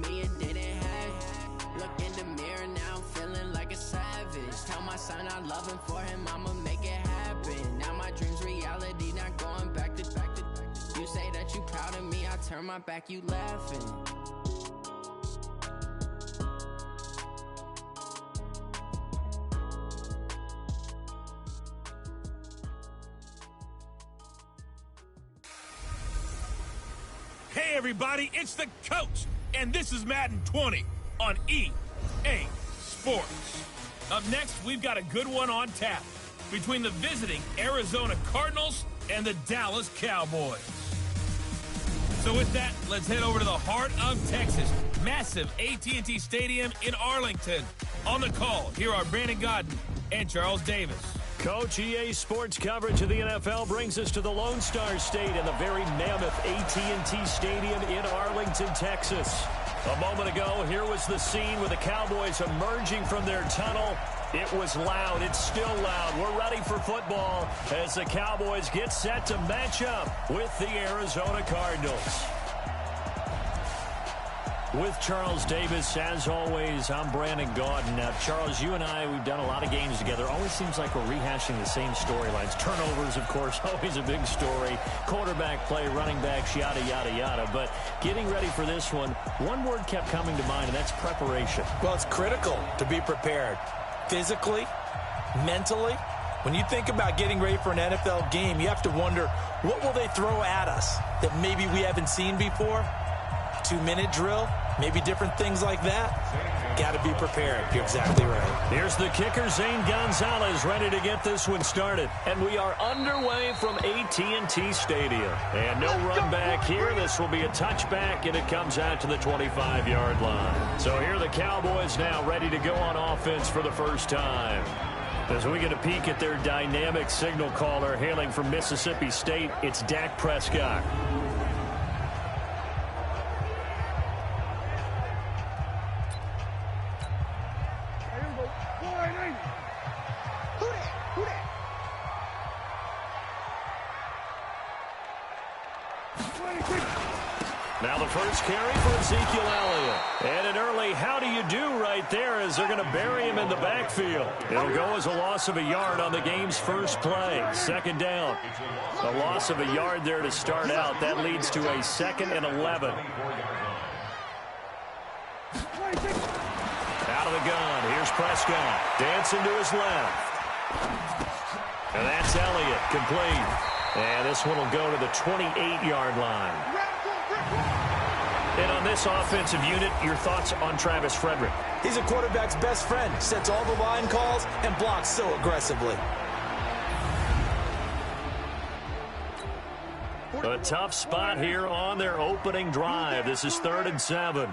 me and didn't have. Look in the mirror now, I'm feeling like a savage. Tell my son I love him, for him I'ma make it happen. Now my dream's reality, not going back to. You say that you proud of me, I turn my back, you laughing. Hey everybody, it's the coach, and this is Madden 20 on EA Sports. Up next, we've got a good one on tap between the visiting Arizona Cardinals and the Dallas Cowboys. So with that, let's head over to the heart of Texas, massive AT&T Stadium in Arlington. On the call, here are Brandon Godden and Charles Davis. Coach, EA Sports coverage of the NFL brings us to the Lone Star State in the very mammoth AT&T Stadium in Arlington, Texas. A moment ago, here was the scene with the Cowboys emerging from their tunnel. It was loud. It's still loud. We're ready for football as the Cowboys get set to match up with the Arizona Cardinals. With Charles Davis, as always, I'm Brandon Gaudin. Now, Charles, you and I, we've done a lot of games together. Always seems like we're rehashing the same storylines. Turnovers, of course, always a big story. Quarterback play, running backs, yada, yada, yada. But getting ready for this one word kept coming to mind, and that's preparation. Well, it's critical to be prepared. Physically, mentally. When you think about getting ready for an NFL game, you have to wonder, what will they throw at us that maybe we haven't seen before? 2-minute drill, maybe different things like that. Got to be prepared. You're exactly right. Here's the kicker, Zane Gonzalez, ready to get this one started. And we are underway from AT&T Stadium. And no run back here. This will be a touchback, and it comes out to the 25-yard line. So here are the Cowboys now ready to go on offense for the first time. As we get a peek at their dynamic signal caller hailing from Mississippi State, it's Dak Prescott. Now the first carry for Ezekiel Elliott. And an early how do you do right there as they're going to bury him in the backfield. It'll go as a loss of a yard on the game's first play. Second down. A loss of a yard there to start out. That leads to a 2nd and 11. Out of the gun. Here's Prescott. Dancing to his left. And that's Elliott. Complete. And this one will go to the 28-yard line. And on this offensive unit, your thoughts on Travis Frederick? He's a quarterback's best friend. Sets all the line calls and blocks so aggressively. A tough spot here on their opening drive. This is 3rd and 7.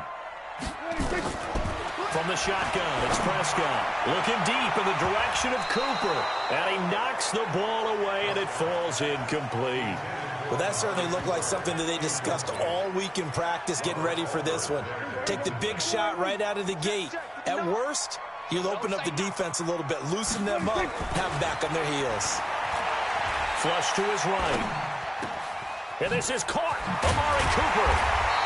From the shotgun, it's Prescott. Looking deep in the direction of Cooper. And he knocks the ball away, and it falls incomplete. Well, that certainly looked like something that they discussed all week in practice getting ready for this one. Take the big shot right out of the gate. At worst, you'll open up the defense a little bit, loosen them up, have them back on their heels. Flush to his right. And this is caught. Amari Cooper.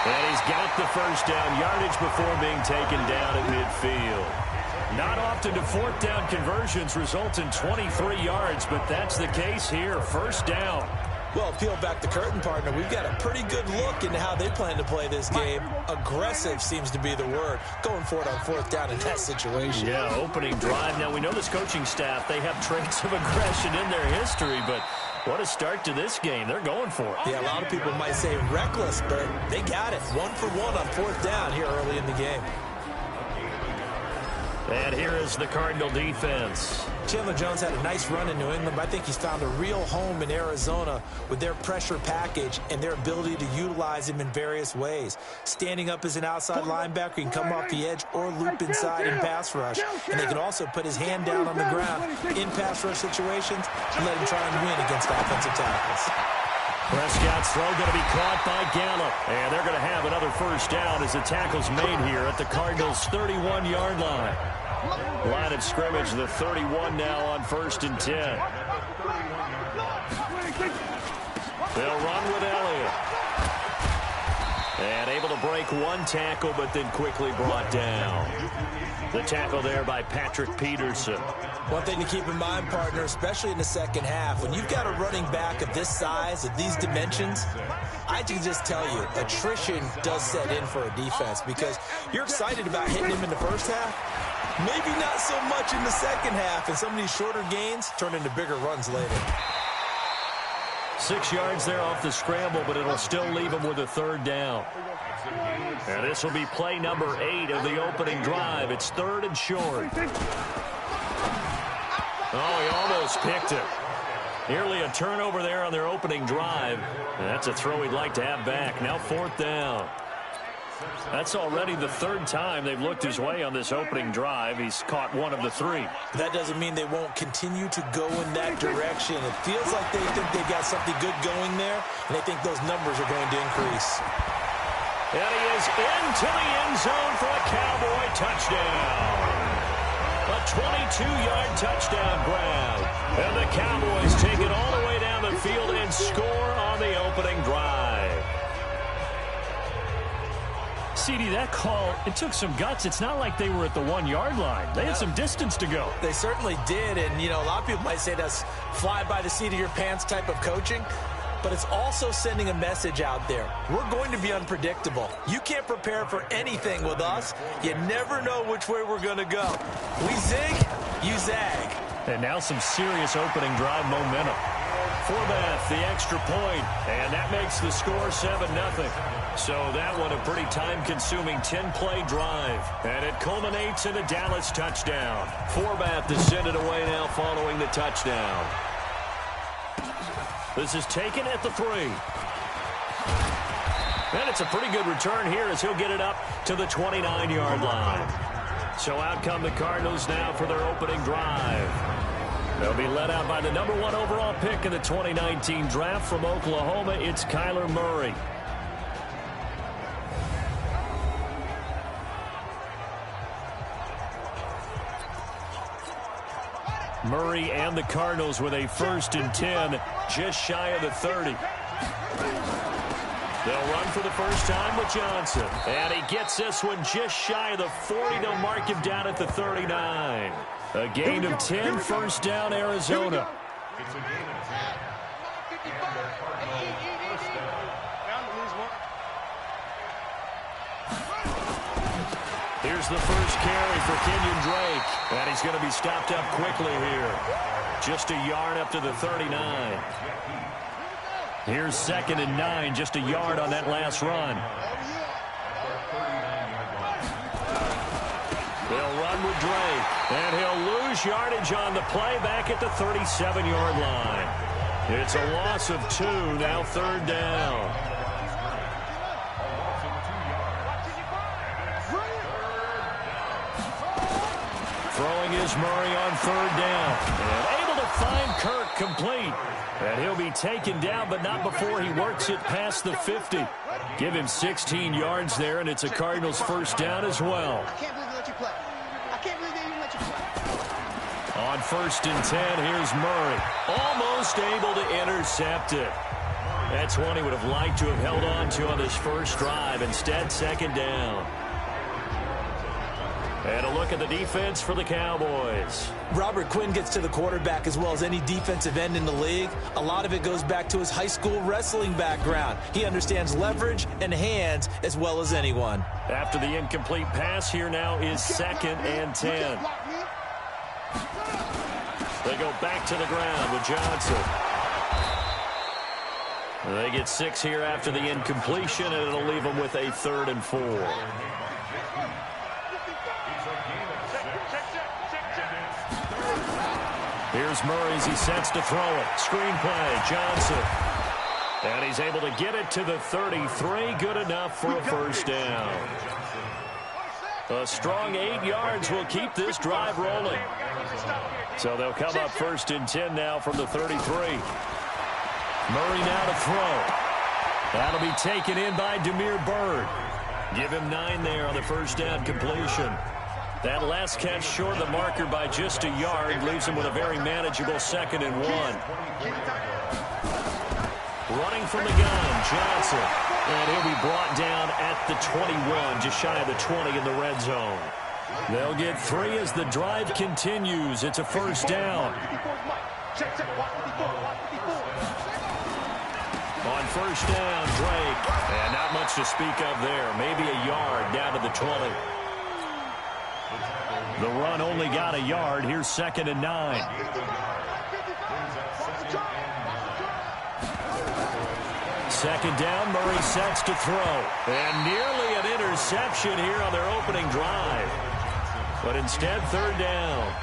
And he's got the first down yardage before being taken down at midfield. Not often do 4th down conversions result in 23 yards, but that's the case here. First down. Well, peel back the curtain, partner. We've got a pretty good look into how they plan to play this game. Aggressive seems to be the word. Going for it on 4th down in that situation. Yeah, opening drive. Now, we know this coaching staff, they have traits of aggression in their history, but what a start to this game. They're going for it. Yeah, a lot of people might say reckless, but they got it. 1 for 1 on 4th down here early in the game. And here is the Cardinal defense. Chandler Jones had a nice run in New England, but I think he's found a real home in Arizona with their pressure package and their ability to utilize him in various ways. Standing up as an outside linebacker, he can come off the edge or loop inside in pass rush. And they can also put his hand down on the ground in pass rush situations and let him try and win against offensive tackles. Prescott's throw going to be caught by Gallup. And they're going to have another first down as the tackle's made here at the Cardinals' 31-yard line. Line of scrimmage, the 31 now on 1st and 10. They'll run with Elliott. And able to break one tackle, but then quickly brought down. The tackle there by Patrick Peterson. One thing to keep in mind, partner, especially in the second half, when you've got a running back of this size, of these dimensions, I can just tell you, attrition does set in for a defense because you're excited about hitting him in the first half. Maybe not so much in the second half, and some of these shorter gains turn into bigger runs later. 6 yards there off the scramble, but it'll still leave him with a third down. And this will be play number 8 of the opening drive. It's 3rd and short. Oh, he almost picked it. Nearly a turnover there on their opening drive. And that's a throw he'd like to have back. Now 4th down. That's already the 3rd time they've looked his way on this opening drive. He's caught 1 of the 3. That doesn't mean they won't continue to go in that direction. It feels like they think they've got something good going there, and they think those numbers are going to increase. And he is into the end zone for a Cowboy touchdown. A 22-yard touchdown grab. And the Cowboys take it all the way down the field and score on the opening drive. CD, that call, it took some guts. It's not like they were at the 1-yard line. They had some distance to go. They certainly did, and, you know, a lot of people might say that's fly by the seat of your pants type of coaching, but it's also sending a message out there. We're going to be unpredictable. You can't prepare for anything with us. You never know which way we're going to go. We zig, you zag. And now some serious opening drive momentum. Forbath, the extra point, and that makes the score 7-0. So that one a pretty time-consuming 10-play drive, and it culminates in a Dallas touchdown. Forbath to send it away now following the touchdown. This is taken at the 3. And it's a pretty good return here as he'll get it up to the 29-yard line. So out come the Cardinals now for their opening drive. They'll be led out by the number 1 overall pick in the 2019 draft from Oklahoma. It's Kyler Murray. Murray and the Cardinals with a 1st and 10, just shy of the 30. They'll run for the first time with Johnson. And he gets this one just shy of the 40. They'll mark him down at the 39. A gain of 10, 1st down, Arizona. Here's the first carry for Kenyon Drake. And he's going to be stopped up quickly here. Just a yard up to the 39. Here's 2nd and 9, just a yard on that last run. They'll run with Drake, and he'll lose yardage on the play back at the 37-yard line. It's a loss of 2, now 3rd down. Throwing is Murray on 3rd down. And able to find Kirk complete. And he'll be taken down, but not before he works it past the 50. Give him 16 yards there, and it's a Cardinals 1st down as well. I can't believe they let you play. I can't believe they even let you play. On 1st and 10, here's Murray. Almost able to intercept it. That's one he would have liked to have held on to on this first drive. Instead, 2nd down. And a look at the defense for the Cowboys. Robert Quinn gets to the quarterback as well as any defensive end in the league. A lot of it goes back to his high school wrestling background. He understands leverage and hands as well as anyone. After the incomplete pass, here now is 2nd and 10. They go back to the ground with Johnson. They get 6 here after the incompletion, and it'll leave them with a 3rd and 4. Here's Murray as he sets to throw it. Screen play, Johnson. And he's able to get it to the 33. Good enough for a 1st down. A strong 8 yards will keep this drive rolling. So they'll come up 1st and 10 now from the 33. Murray now to throw. That'll be taken in by Damiere Byrd. Give him 9 there on the 1st down completion. That last catch short of the marker by just a yard leaves him with a very manageable 2nd and 1. Running from the gun, Johnson. And he'll be brought down at the 21, just shy of the 20 in the red zone. They'll get 3 as the drive continues. It's a first down. On first down, Drake. And not much to speak of there. Maybe a yard down to the 20. The run only got a yard. Here's 2nd and 9. Second down, Murray sets to throw. And nearly an interception here on their opening drive. But instead, 3rd down.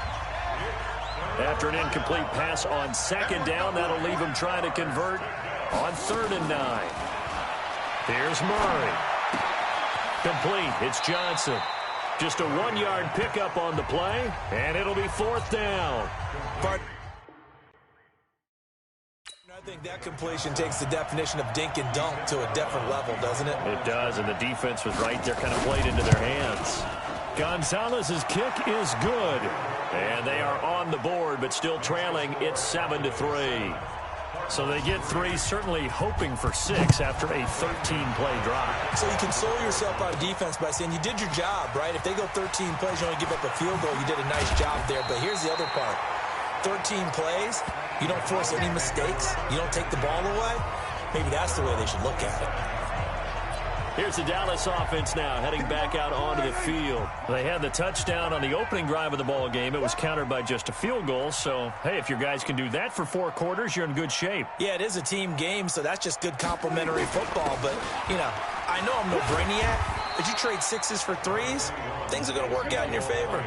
After an incomplete pass on 2nd down, that'll leave him trying to convert on 3rd and 9. Here's Murray. Complete. It's Johnson. Just a 1-yard pickup on the play, and it'll be 4th down. I think that completion takes the definition of dink and dunk to a different level, doesn't it? It does, and the defense was right there, kind of played into their hands. Gonzalez's kick is good, and they are on the board, but still trailing. It's 7-3. So they get 3, certainly hoping for 6 after a 13-play drive. So you console yourself on defense by saying you did your job, right? If they go 13 plays, you only give up a field goal, you did a nice job there. But here's the other part. 13 plays, you don't force any mistakes, you don't take the ball away. Maybe that's the way they should look at it. Here's the Dallas offense now heading back out onto the field. They had the touchdown on the opening drive of the ball game. It was countered by just a field goal. So, hey, if your guys can do that for 4 quarters, you're in good shape. Yeah, it is a team game, so that's just good complementary football. But, you know, I know I'm no brainiac, but you trade 6s for 3s, things are going to work out in your favor.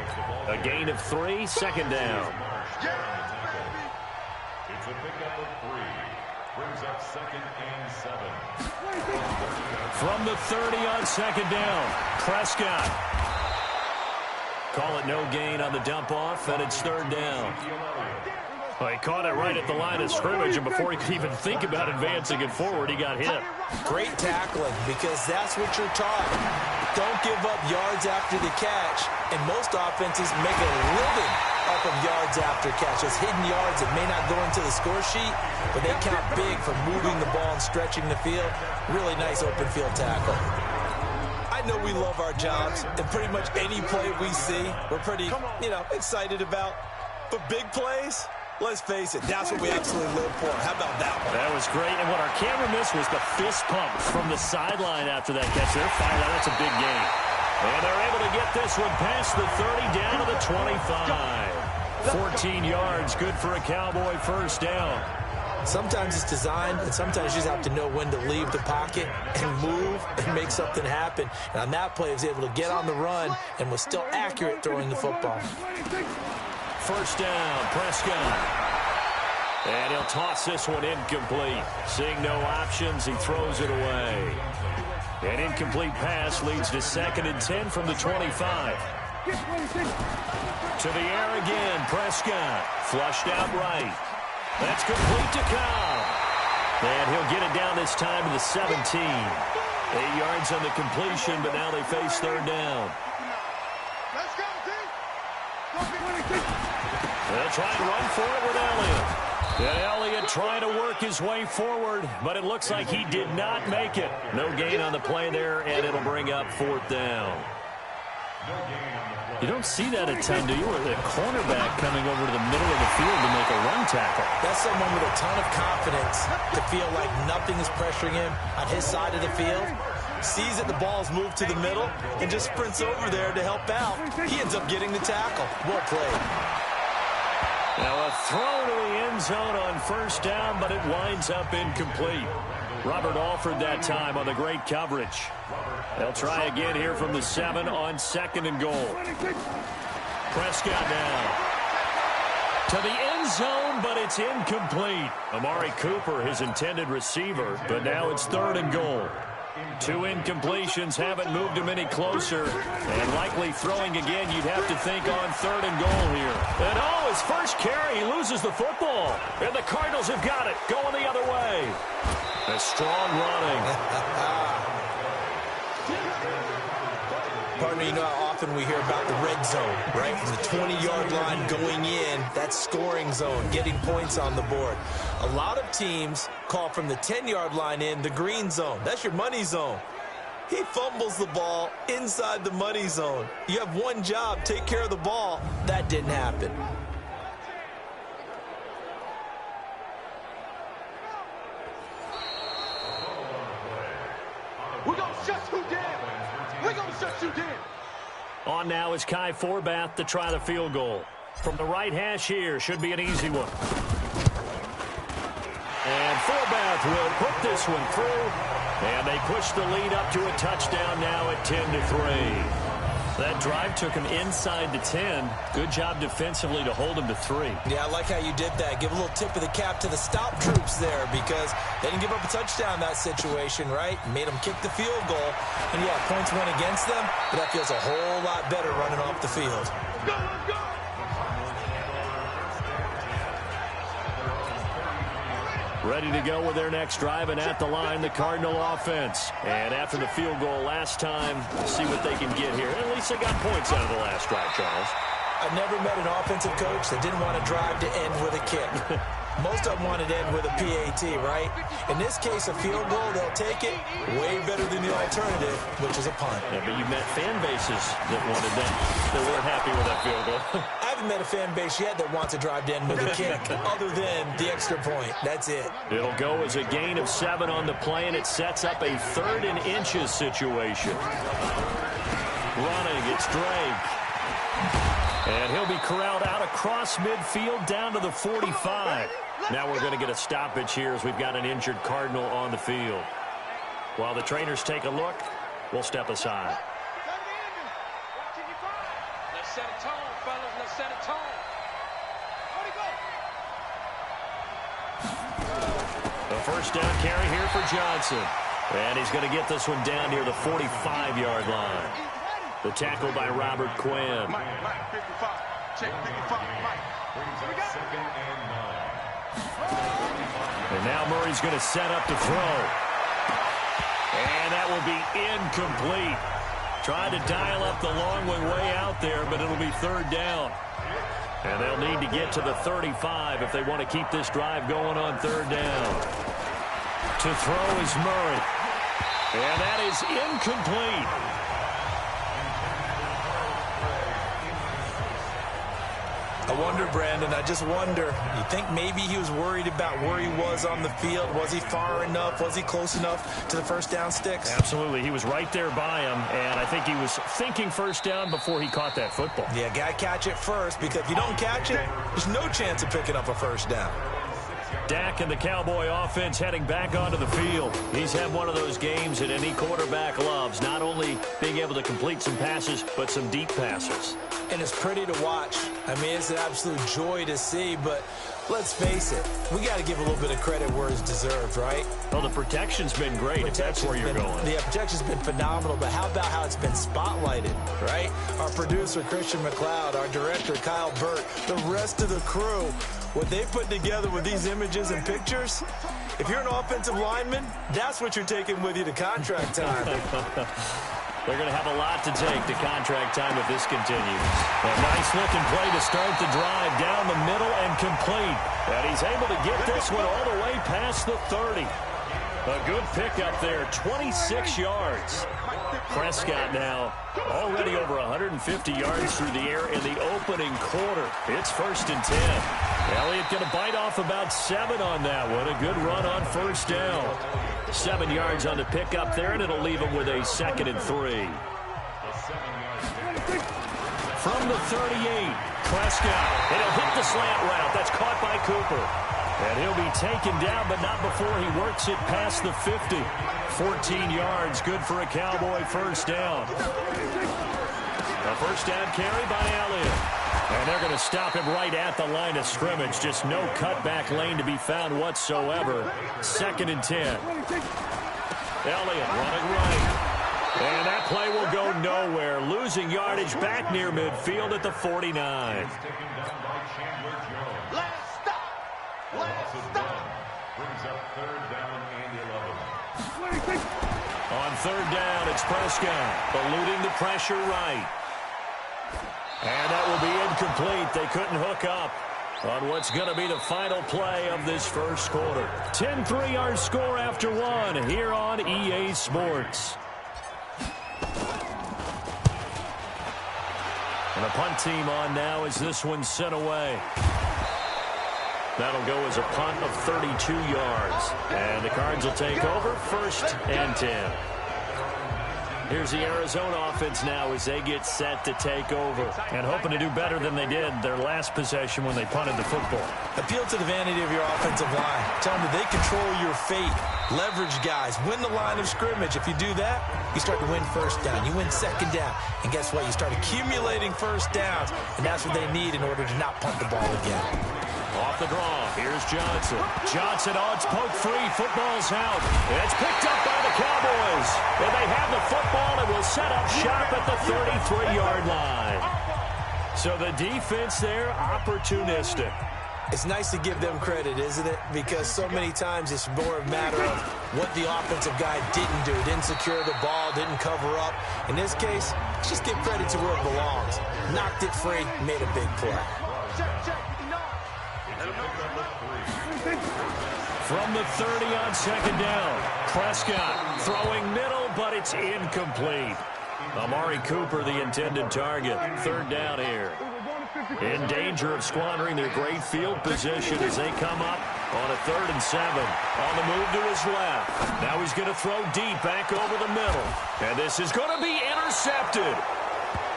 A gain of 3, 2nd down. It's a pickup of 3. Brings up 2nd and 7. From the 30 on 2nd down, Prescott. Call it no gain on the dump off, and it's 3rd down. Well, he caught it right at the line of scrimmage, and before he could even think about advancing it forward, he got hit. Great tackling, because that's what you're taught. Don't give up yards after the catch, and most offenses make a living off of yards after catch. Those hidden yards that may not go into the score sheet, but they count big for moving the ball and stretching the field. Really nice open field tackle. I know we love our jobs, and pretty much any play we see, we're pretty, excited about. But big plays, let's face it, that's what we absolutely live for. How about that one? That was great, and what our camera missed was the fist pump from the sideline after that catch. They're fired out. That's a big game. And they're able to get this one past the 30 down to the 25. 14 yards, good for a Cowboy first down. Sometimes it's designed, and sometimes you just have to know when to leave the pocket and move and make something happen. And on that play, he was able to get on the run and was still accurate throwing the football. First down, Prescott. And he'll toss this one incomplete. Seeing no options, he throws it away. An incomplete pass leads to 2nd and 10 from the 25. To the air again, Prescott. Flushed out right. That's complete to Cobb. And he'll get it down this time to the 17. 8 yards on the completion, but now they face 3rd down. Let's go, They'll try and run for it with Elliott. And Elliott trying to work his way forward, but it looks like he did not make it. No gain on the play there, and it'll bring up 4th down. You don't see that a ton, do you? Or the cornerback coming over to the middle of the field to make a run tackle. That's someone with a ton of confidence to feel like nothing is pressuring him on his side of the field. Sees that the ball's moved to the middle and just sprints over there to help out. He ends up getting the tackle. Well played. Now a throw to the end zone on first down, but it winds up incomplete. Robert Alford that time on the great coverage. They'll try again here from the 7 on 2nd and goal. Prescott now to the end zone, but it's incomplete. Amari Cooper, his intended receiver, but now it's 3rd and goal. 2 incompletions haven't moved him any closer, and likely throwing again, you'd have to think on 3rd and goal here. And his first carry, he loses the football, and the Cardinals have got it, going the other way. A strong running. Partner, you know how often we hear about the red zone, right? From the 20-yard line going in, that's scoring zone, getting points on the board. A lot of teams call from the 10-yard line in the green zone. That's your money zone. He fumbles the ball inside the money zone. You have one job, take care of the ball. That didn't happen. We're going to shut you down. We're going to shut you down. On now is Kai Forbath to try the field goal. From the right hash here, should be an easy one. And Forbath will put this one through. And they push the lead up to a touchdown now at 10-3. That drive took him inside the 10. Good job defensively to hold him to 3. Yeah, I like how you did that. Give a little tip of the cap to the stop troops there because they didn't give up a touchdown in that situation, right? Made them kick the field goal. And, yeah, points went against them, but that feels a whole lot better running off the field. Go, let's go. Ready to go with their next drive, and at the line, the Cardinal offense. And after the field goal last time, see what they can get here. At least they got points out of the last drive, Charles. I've never met an offensive coach that didn't want to drive to end with a kick. Most of them wanted to end with a PAT, right? In this case, a field goal, they'll take it way better than the alternative, which is a punt. Yeah, but you met fan bases that wanted that, that weren't happy with that field goal. I haven't met a fan base yet that wants to drive to end with a kick other than the extra point. That's it. It'll go as a gain of 7 on the play, and it sets up a 3rd and inches situation. Running, it's Drake. And he'll be corralled out across midfield down to the 45. Now we're going to get a stoppage here as we've got an injured Cardinal on the field. While the trainers take a look, we'll step aside. Let's set a tone, fellas. Let's set a tone. The first down carry here for Johnson. And he's going to get this one down near the 45-yard line. The tackle by Robert Quinn. Brings up 2nd and 9. And now Murray's going to set up to throw. And that will be incomplete. Tried to dial up the long way out there, but it'll be 3rd down. And they'll need to get to the 35 if they want to keep this drive going on 3rd down. To throw is Murray. And that is incomplete. I wonder, Brandon, I just wonder, you think maybe he was worried about where he was on the field? Was he far enough? Was he close enough to the first down sticks? Absolutely. He was right there by him, and I think he was thinking first down before he caught that football. Yeah, got to catch it first, because if you don't catch it, there's no chance of picking up a first down. Dak and the Cowboy offense heading back onto the field. He's had one of those games that any quarterback loves, not only being able to complete some passes, but some deep passes. And it's pretty to watch. I mean, it's an absolute joy to see, but let's face it, we got to give a little bit of credit where it's deserved, right? Well, the protection's been great, if that's where you're going. The protection's been phenomenal, but how about how it's been spotlighted, right? Our producer, Christian McLeod, our director, Kyle Burt, the rest of the crew, what they put together with these images and pictures, if you're an offensive lineman, that's what you're taking with you to contract time. They're going to have a lot to take to contract time if this continues. A nice-looking play to start the drive down the middle and complete. And he's able to get this one all the way past the 30. A good pickup there, 26 yards. Prescott now already over 150 yards through the air in the opening quarter. It's 1st and 10. Elliott going to bite off about 7 on that one. A good run on first down. 7 yards on the pickup there, and it'll leave him with a 2nd and 3. From the 38, Prescott. It'll hit the slant route. That's caught by Cooper. And he'll be taken down, but not before he works it past the 50. 14 yards, good for a Cowboy first down. A first down carry by Elliott. And they're going to stop him right at the line of scrimmage. Just no cutback lane to be found whatsoever. 2nd and 10. Elliott running right. And that play will go nowhere. Losing yardage back near midfield at the 49. Last stop. Last stop. Brings up 3rd down and 11. On 3rd down, it's Prescott eluding the pressure right. And that will be incomplete. They couldn't hook up on what's going to be the final play of this first quarter. 10-3 our score after one here on EA Sports. And the punt team on now as this one's sent away. That'll go as a punt of 32 yards. And the Cards will take over 1st and 10. Here's the Arizona offense now as they get set to take over. And hoping to do better than they did their last possession when they punted the football. Appeal to the vanity of your offensive line. Tell them that they control your fate. Leverage guys. Win the line of scrimmage. If you do that, you start to win first down. You win second down. And guess what? You start accumulating first downs. And that's what they need in order to not punt the ball again. Off the draw, here's Johnson. Johnson, it's poked free. Football's out. It's picked up by the Cowboys. And they have the football and will set up shop at the 33-yard line. So the defense there, opportunistic. It's nice to give them credit, isn't it? Because so many times it's more a matter of what the offensive guy didn't do. Didn't secure the ball, didn't cover up. In this case, just give credit to where it belongs. Knocked it free, made a big play. From the 30 on second down, Prescott throwing middle, but it's incomplete. Amari Cooper, the intended target. 3rd down here. In danger of squandering their great field position as they come up on a 3rd and 7. On the move to his left. Now he's going to throw deep back over the middle. And this is going to be intercepted.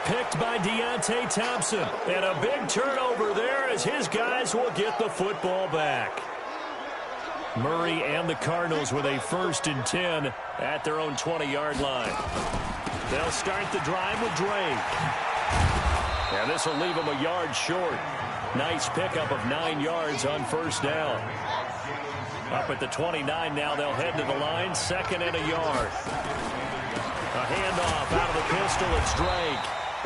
Picked by Deontay Thompson. And a big turnover there as his guys will get the football back. Murray and the Cardinals with a 1st and 10 at their own 20-yard line. They'll start the drive with Drake. And this will leave them a yard short. Nice pickup of 9 yards on 1st down. Up at the 29 now, they'll head to the line. 2nd and a yard. A handoff out of the pistol. It's Drake.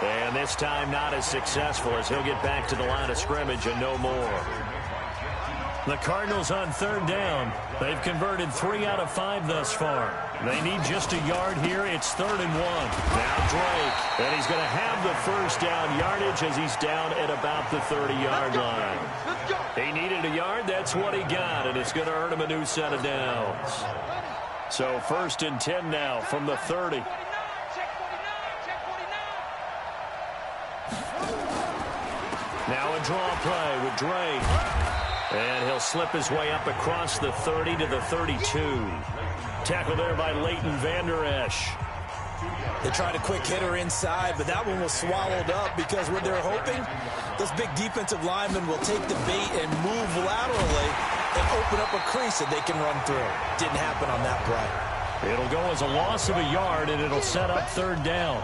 And this time not as successful as he'll get back to the line of scrimmage and no more. The Cardinals on 3rd down. They've converted 3 out of 5 thus far. They need just a yard here. It's 3rd and 1. Now Drake. And he's going to have the 1st down yardage as he's down at about the 30-yard line. He needed a yard. That's what he got. And it's going to earn him a new set of downs. So 1st and 10 now from the 30. Now a draw play with Drake. And he'll slip his way up across the 30 to the 32. Tackle there by Leighton Vander Esch. They tried a quick hitter inside, but that one was swallowed up because what they're hoping, those big defensive linemen will take the bait and move laterally and open up a crease that they can run through. Didn't happen on that play. It'll go as a loss of a yard, and it'll set up 3rd down.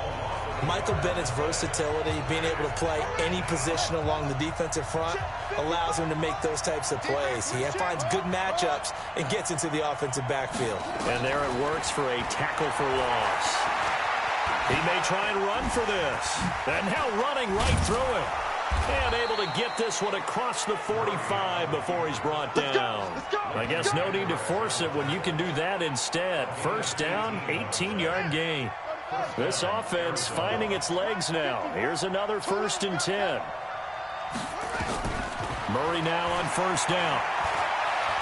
Michael Bennett's versatility, being able to play any position along the defensive front, allows him to make those types of plays. He finds good matchups and gets into the offensive backfield. And there it works for a tackle for loss. He may try and run for this. And now running right through it. And able to get this one across the 45 before he's brought down. I guess no need to force it when you can do that instead. 1st down, 18-yard gain. This offense finding its legs now. Here's another 1st and 10. Murray now on 1st down.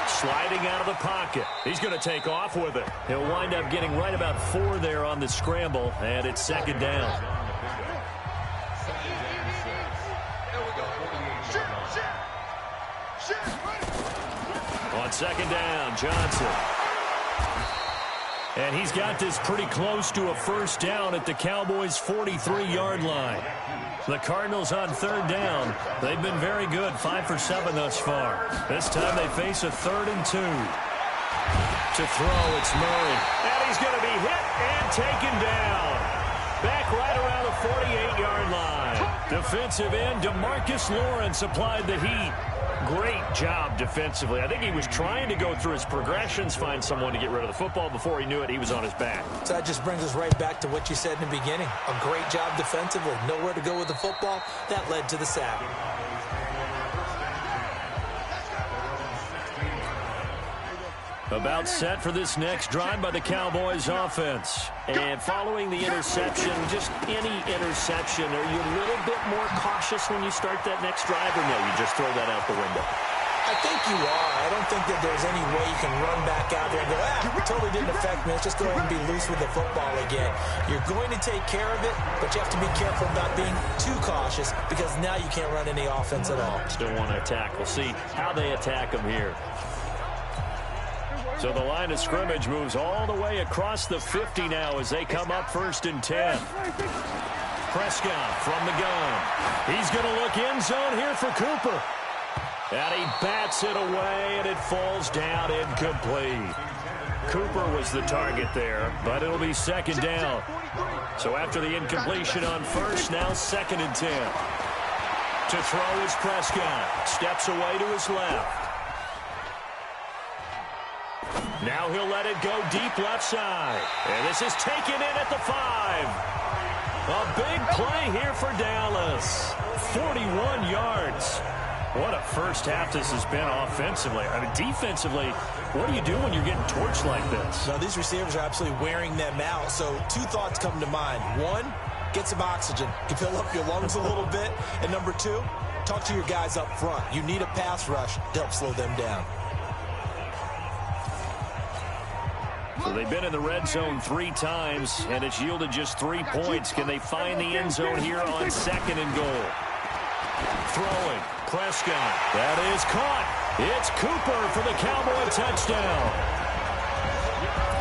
Sliding out of the pocket. He's going to take off with it. He'll wind up getting right about 4 there on the scramble, and it's 2nd down. On 2nd down, Johnson. And he's got this pretty close to a 1st down at the Cowboys' 43-yard line. The Cardinals on 3rd down. They've been very good, 5 for 7 thus far. This time they face a 3rd and 2. To throw, it's Murray. And he's going to be hit and taken down. Back right around the 48-yard line. Defensive end DeMarcus Lawrence applied the heat. Great job defensively. I think he was trying to go through his progressions, find someone to get rid of the football. Before he knew it, he was on his back. So that just brings us right back to what you said in the beginning. A great job defensively. Nowhere to go with the football. That led to the sack. About set for this next drive by the Cowboys offense. And following the interception, just any interception, are you a little bit more cautious when you start that next drive, or no, you just throw that out the window? I think you are. I don't think that there's any way you can run back out there and go, it totally didn't affect me. Let's just go ahead and be loose with the football again. You're going to take care of it, but you have to be careful about being too cautious because now you can't run any offense at all. Still want to attack. We'll see how they attack them here. So the line of scrimmage moves all the way across the 50 now as they come up 1st and 10. Prescott from the gun. He's going to look end zone here for Cooper. And he bats it away, and it falls down incomplete. Cooper was the target there, but it'll be 2nd down. So after the incompletion on 1st, now 2nd and 10. To throw is Prescott. Steps away to his left. Now he'll let it go deep left side. And this is taken in at the 5. A big play here for Dallas. 41 yards. What a first half this has been offensively. I mean, defensively, what do you do when you're getting torched like this? No, these receivers are absolutely wearing them out. So 2 thoughts come to mind. 1, get some oxygen. You fill up your lungs a little bit. And number 2, talk to your guys up front. You need a pass rush to help slow them down. So they've been in the red zone 3 times, and it's yielded just 3 points. Can they find the end zone here on 2nd and goal? Throwing. Prescott. That is caught. It's Cooper for the Cowboy touchdown.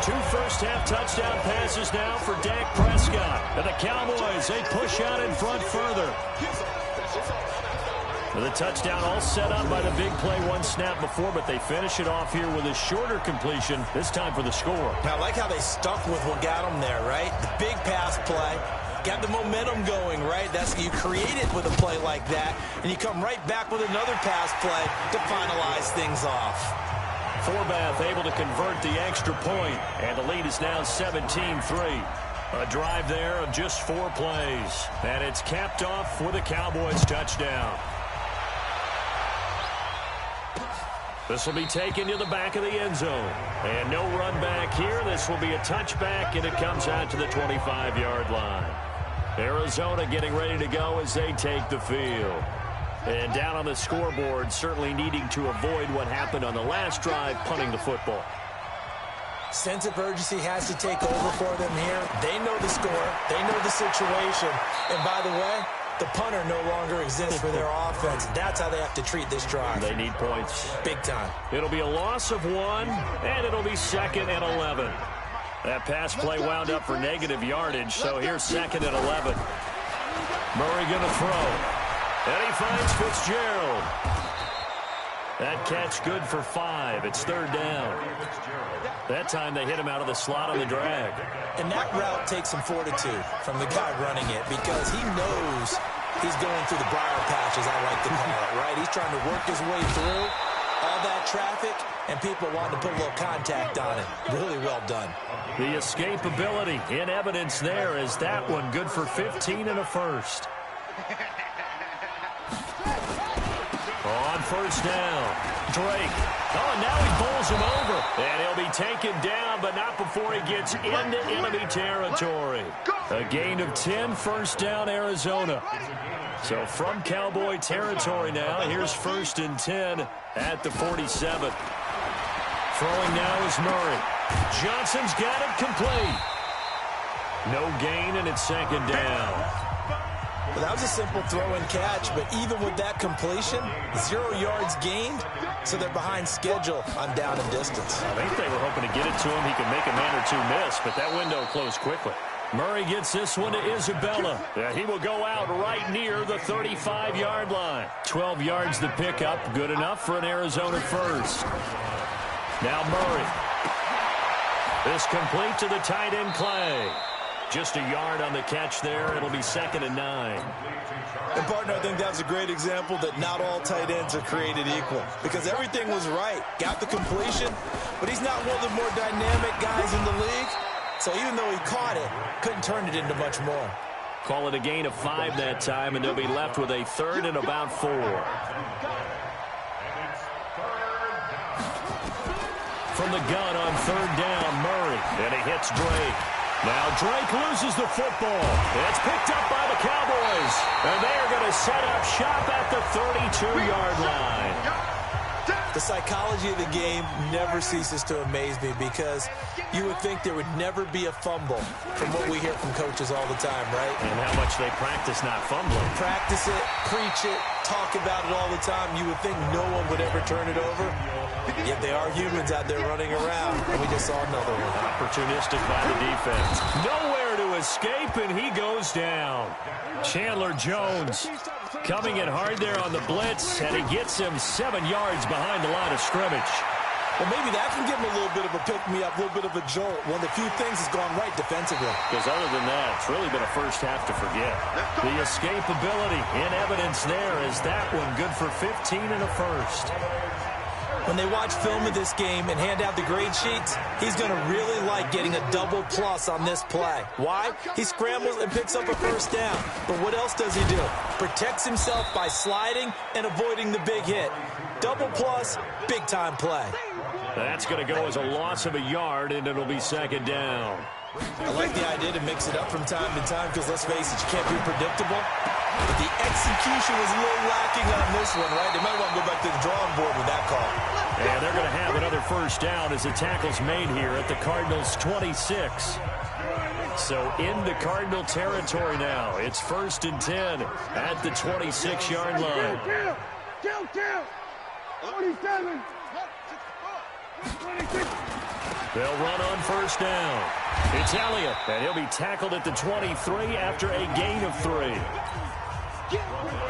2 first-half touchdown passes now for Dak Prescott. And the Cowboys, they push out in front further. The touchdown all set up by the big play 1 snap before, but they finish it off here with a shorter completion, this time for the score. Now, I like how they stuck with what got them there, right? The big pass play. Got the momentum going, right? You create it with a play like that, and you come right back with another pass play to finalize things off. Forbath able to convert the extra point, and the lead is now 17-3. A drive there of just 4 plays, and it's capped off with a Cowboys touchdown. This will be taken to the back of the end zone. And no run back here. This will be a touchback, and it comes out to the 25-yard line. Arizona getting ready to go as they take the field. And down on the scoreboard, certainly needing to avoid what happened on the last drive, punting the football. Sense of urgency has to take over for them here. They know the score. They know the situation. And by the way, the punter no longer exists for their offense. That's how they have to treat this drive. They need points. Big time. It'll be a loss of 1, and it'll be 2nd and 11. That pass play wound up for negative yardage, so here's 2nd and 11. Murray going to throw. And he finds Fitzgerald. That catch good for 5. It's 3rd down. That time they hit him out of the slot on the drag. And that route takes some fortitude from the guy running it because he knows he's going through the briar patch, as I like to call it, right? He's trying to work his way through all that traffic, and people want to put a little contact on it. Really well done. The escapability in evidence there is that one good for 15 and a first. On 1st down, Drake. Oh, and now he bowls him over. And he'll be taken down, but not before he gets into enemy territory. A gain of 10, 1st down, Arizona. So from Cowboy territory now, here's 1st and 10 at the 47. Throwing now is Murray. Johnson's got it complete. No gain, and it's 2nd down. Well, that was a simple throw and catch, but even with that completion, 0 yards gained, so they're behind schedule on down and distance. I think they were hoping to get it to him. He could make a man or 2 miss, but that window closed quickly. Murray gets this one to Isabella. He will go out right near the 35-yard line. 12 yards to pick up. Good enough for an Arizona first. Now Murray. This complete to the tight end Clay. Just a yard on the catch there. It'll be 2nd and 9. And, partner, I think that's a great example that not all tight ends are created equal because everything was right. Got the completion, but he's not one of the more dynamic guys in the league. So even though he caught it, couldn't turn it into much more. Call it a gain of 5 that time, and they'll be left with a 3rd and about 4. from the gun on third down. Murray, and he hits Drake. Now Drake loses the football. It's picked up by the Cowboys. And they are going to set up shop at the 32-yard line. The psychology of the game never ceases to amaze me because you would think there would never be a fumble from what we hear from coaches all the time, right? And how much they practice not fumbling. Practice it, preach it, talk about it all the time. You would think no one would ever turn it over. Yet they are humans out there running around, and we just saw another one. Opportunistic by the defense. Nowhere to escape, and he goes down. Chandler Jones coming in hard there on the blitz, and he gets him 7 yards behind the line of scrimmage. Well, maybe that can give him a little bit of a pick-me-up, a little bit of a jolt. One of the few things has gone right defensively. Because other than that, it's really been a first half to forget. The escapability in evidence there is that one good for 15 and a first. When they watch film of this game and hand out the grade sheets, he's going to really like getting a double plus on this play. Why? He scrambles and picks up a first down. But what else does he do? Protects himself by sliding and avoiding the big hit. Double plus, big-time play. That's going to go as a loss of a yard, and it'll be second down. I like the idea to mix it up from time to time because, let's face it, you can't be predictable. But the execution was a little lacking on this one, right? They might want to go back to the drawing board with that call. And they're going to have another first down as the tackle's made here at the Cardinals' 26. So into Cardinal territory now. It's 1st and 10 at the 26-yard line. Count. 27. 26. They'll run on first down. It's Elliott, and he'll be tackled at the 23 after a gain of 3.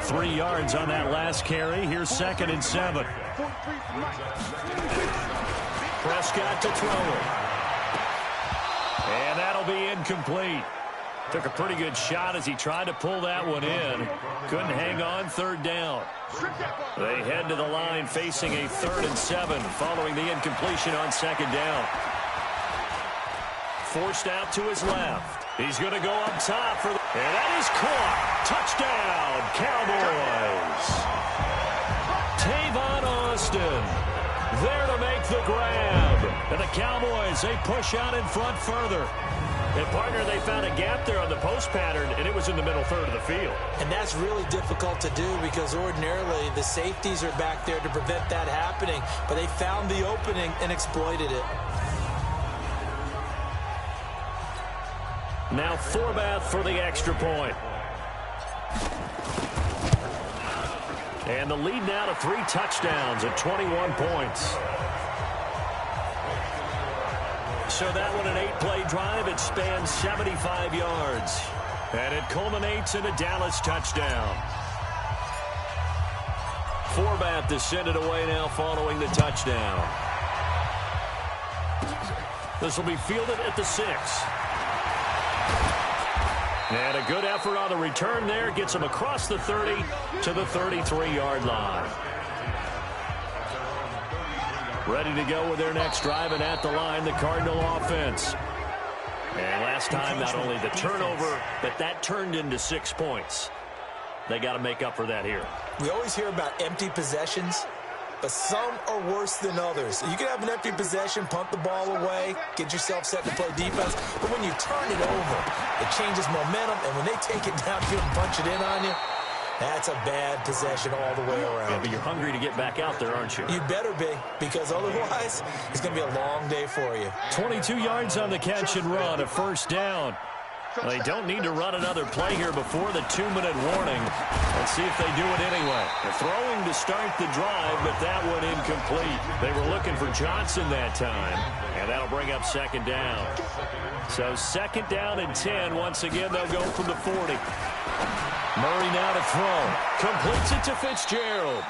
3 yards on that last carry. Here's 2nd and 7. Prescott to throw it. And that'll be incomplete. Took a pretty good shot as he tried to pull that one in. Couldn't hang on, 3rd down. They head to the line facing a 3rd and 7 following the incompletion on 2nd down. Forced out to his left. He's going to go up top for the... And that is caught. Touchdown, Cowboys. Tavon Austin there to make the grab. And the Cowboys, they push out in front further. And, partner, they found a gap there on the post pattern, and it was in the middle third of the field. And that's really difficult to do because ordinarily the safeties are back there to prevent that happening. But they found the opening and exploited it. Now Forbath for the extra point. And the lead now to 3 touchdowns at 21 points. So that one an 8-play drive. It spans 75 yards. And it culminates in a Dallas touchdown. Forbath to send it away now following the touchdown. This will be fielded at the 6. And a good effort on the return there. Gets him across the 30 to the 33-yard line. Ready to go with their next drive, and at the line, the Cardinal offense. And last time, not only the turnover, but that turned into 6 points. They got to make up for that here. We always hear about empty possessions, but some are worse than others. You can have an empty possession, punt the ball away, get yourself set to play defense, but when you turn it over, it changes momentum, and when they take it downfield and punch it in on you, that's a bad possession all the way around. Yeah, but you're hungry to get back out there, aren't you? You better be, because otherwise, it's going to be a long day for you. 22 yards on the catch and run, a first down. Well, they don't need to run another play here before the 2-minute warning. Let's see if they do it anyway. They're throwing to start the drive, but that one incomplete. They were looking for Johnson that time, and that'll bring up 2nd down. So 2nd down and 10. Once again, they'll go from the 40. Murray now to throw. Completes it to Fitzgerald.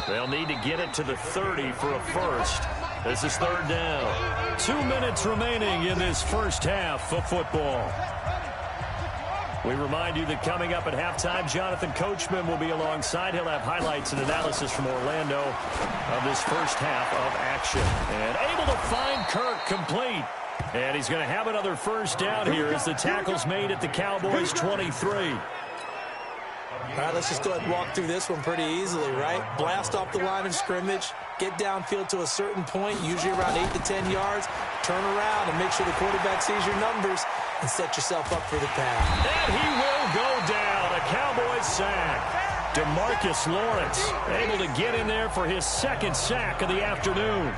They'll need to get it to the 30 for a first. This is 3rd down. 2 minutes remaining in this first half of football. We remind you that coming up at halftime, Jonathan Coachman will be alongside. He'll have highlights and analysis from Orlando of this first half of action. And able to find Kirk complete. And he's going to have another first down here as the tackle's made at the Cowboys' 23. All right, let's just go ahead and walk through this one pretty easily, right? Blast off the line of scrimmage, get downfield to a certain point, usually around 8 to 10 yards, turn around and make sure the quarterback sees your numbers and set yourself up for the pass. And he will go down. A Cowboys sack. DeMarcus Lawrence able to get in there for his second sack of the afternoon.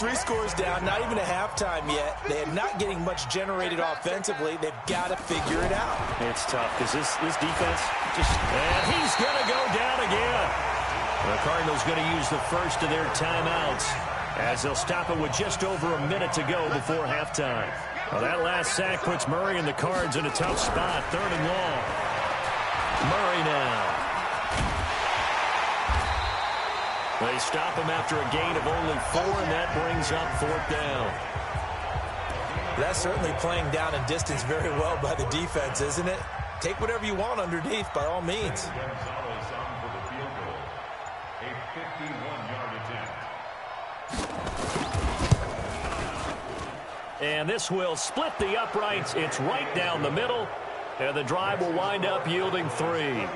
3 scores down, not even a halftime yet. They are not getting much generated offensively. They've got to figure it out. It's tough because this defense just... And he's going to go down again. The Cardinals going to use the first of their timeouts as they'll stop it with just over a minute to go before halftime. Well, that last sack puts Murray and the Cards in a tough spot, 3rd and long. Murray now. They stop him after a gain of only 4, and that brings up 4th down. That's certainly playing down and distance very well by the defense, isn't it? Take whatever you want underneath, by all means. And this will split the uprights. It's right down the middle, and the drive will wind up yielding 3.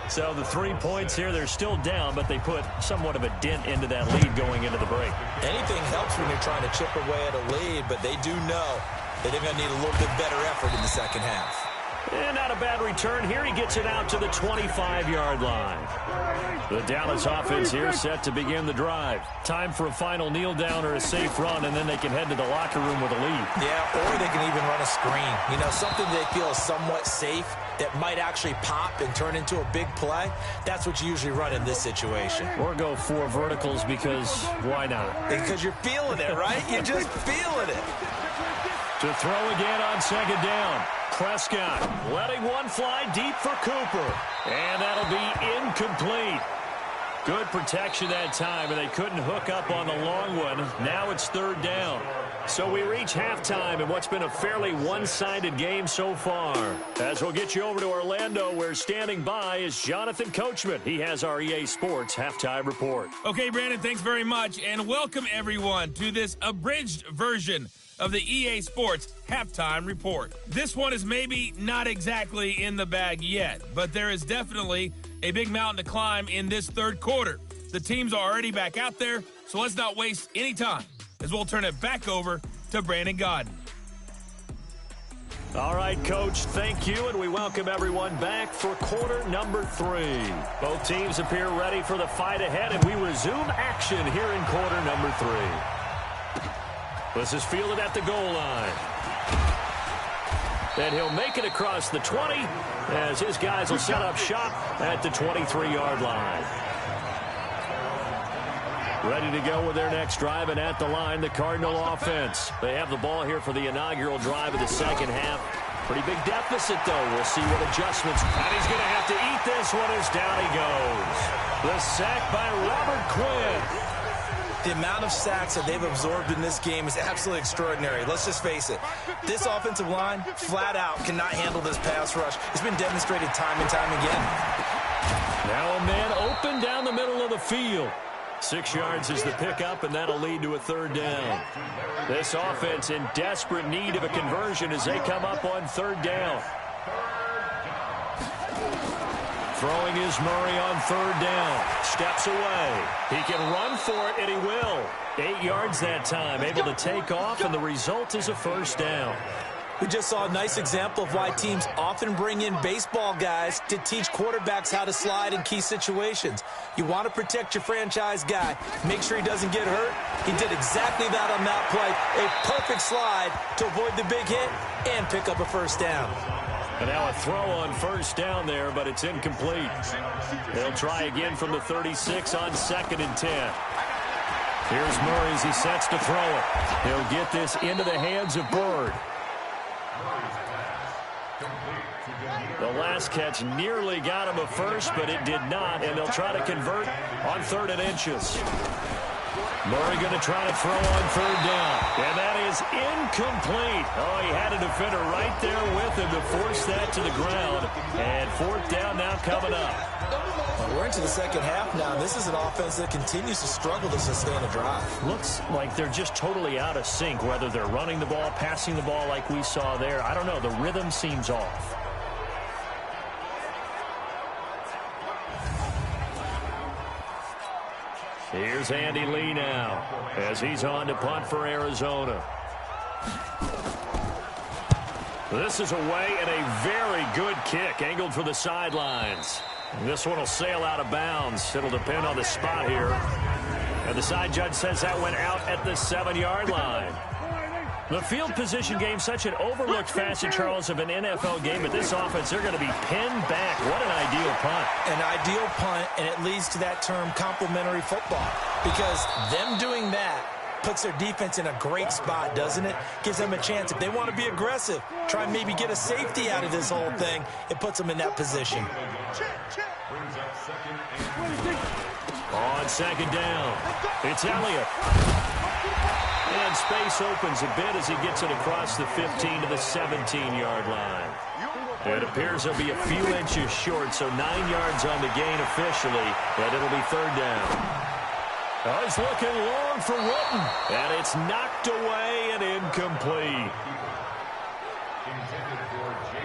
So the 3 points here, they're still down, but they put somewhat of a dent into that lead going into the break. Anything helps when you're trying to chip away at a lead, but they do know that they're going to need a little bit better effort in the second half. And not a bad return here. He gets it out to the 25-yard line. The Dallas offense here set to begin the drive. Time for a final kneel down or a safe run, and then they can head to the locker room with a lead. Yeah, or they can even run a screen. You know, something they feel is somewhat safe that might actually pop and turn into a big play. That's what you usually run in this situation. Or go 4 verticals because why not? Because you're feeling it, right? You're just feeling it. To throw again on 2nd down. Prescott letting one fly deep for Cooper. And that'll be incomplete. Good protection that time, and they couldn't hook up on the long one. Now it's 3rd down. So we reach halftime in what's been a fairly one-sided game so far. As we'll get you over to Orlando, where standing by is Jonathan Coachman. He has our EA Sports Halftime Report. Okay, Brandon, thanks very much, and welcome everyone to this abridged version of the EA Sports Halftime Report. This one is maybe not exactly in the bag yet, but there is definitely a big mountain to climb in this 3rd quarter. The teams are already back out there, so let's not waste any time, as we'll turn it back over to Brandon Godden. All right, Coach, thank you, and we welcome everyone back for quarter number 3. Both teams appear ready for the fight ahead, and we resume action here in quarter number 3. This is fielded at the goal line. And he'll make it across the 20 as his guys will set up shop at the 23-yard line. Ready to go with their next drive, and at the line, the Cardinal offense. They have the ball here for the inaugural drive of the second half. Pretty big deficit, though. We'll see what adjustments. And he's going to have to eat this one as down he goes. The sack by Robert Quinn. The amount of sacks that they've absorbed in this game is absolutely extraordinary. Let's just face it. This offensive line, flat out, cannot handle this pass rush. It's been demonstrated time and time again. Now a man open down the middle of the field. 6 yards is the pickup, and that'll lead to a 3rd down. This offense in desperate need of a conversion as they come up on 3rd down. Throwing is Murray on 3rd down. Steps away. He can run for it, and he will. 8 yards that time, able to take off, and the result is a 1st down. We just saw a nice example of why teams often bring in baseball guys to teach quarterbacks how to slide in key situations. You want to protect your franchise guy. Make sure he doesn't get hurt. He did exactly that on that play. A perfect slide to avoid the big hit and pick up a 1st down. And now a throw on 1st down there, but it's incomplete. They'll try again from the 36 on 2nd and 10. Here's Murray as he sets to throw it. He'll get this into the hands of Bird. The last catch nearly got him a 1st, but it did not, and they'll try to convert on 3rd and inches. Murray going to try to throw on 3rd down, and that is incomplete. Oh, he had a defender right there with him to force that to the ground, and 4th down now coming up. Well, we're into the second half now. This is an offense that continues to struggle to sustain a drive. Looks like they're just totally out of sync, whether they're running the ball, passing the ball like we saw there. I don't know. The rhythm seems off. Here's Andy Lee now as he's on to punt for Arizona. This is away and a very good kick angled for the sidelines. This one will sail out of bounds. It'll depend on the spot here. And the side judge says that went out at the 7-yard line. The field position game, such an overlooked facet, Charles, of an NFL game. But this offense, they're going to be pinned back. What an ideal punt. An ideal punt, and it leads to that term complementary football. Because them doing that puts their defense in a great spot, doesn't it? Gives them a chance. If they want to be aggressive, try and maybe get a safety out of this whole thing, it puts them in that position. On second down, it's Elliott. And space opens a bit as he gets it across the 15 to the 17-yard line. It appears he'll be a few inches short, so 9 yards on the gain officially, but it'll be third down. Oh, he's looking long for Witten, and it's knocked away and incomplete.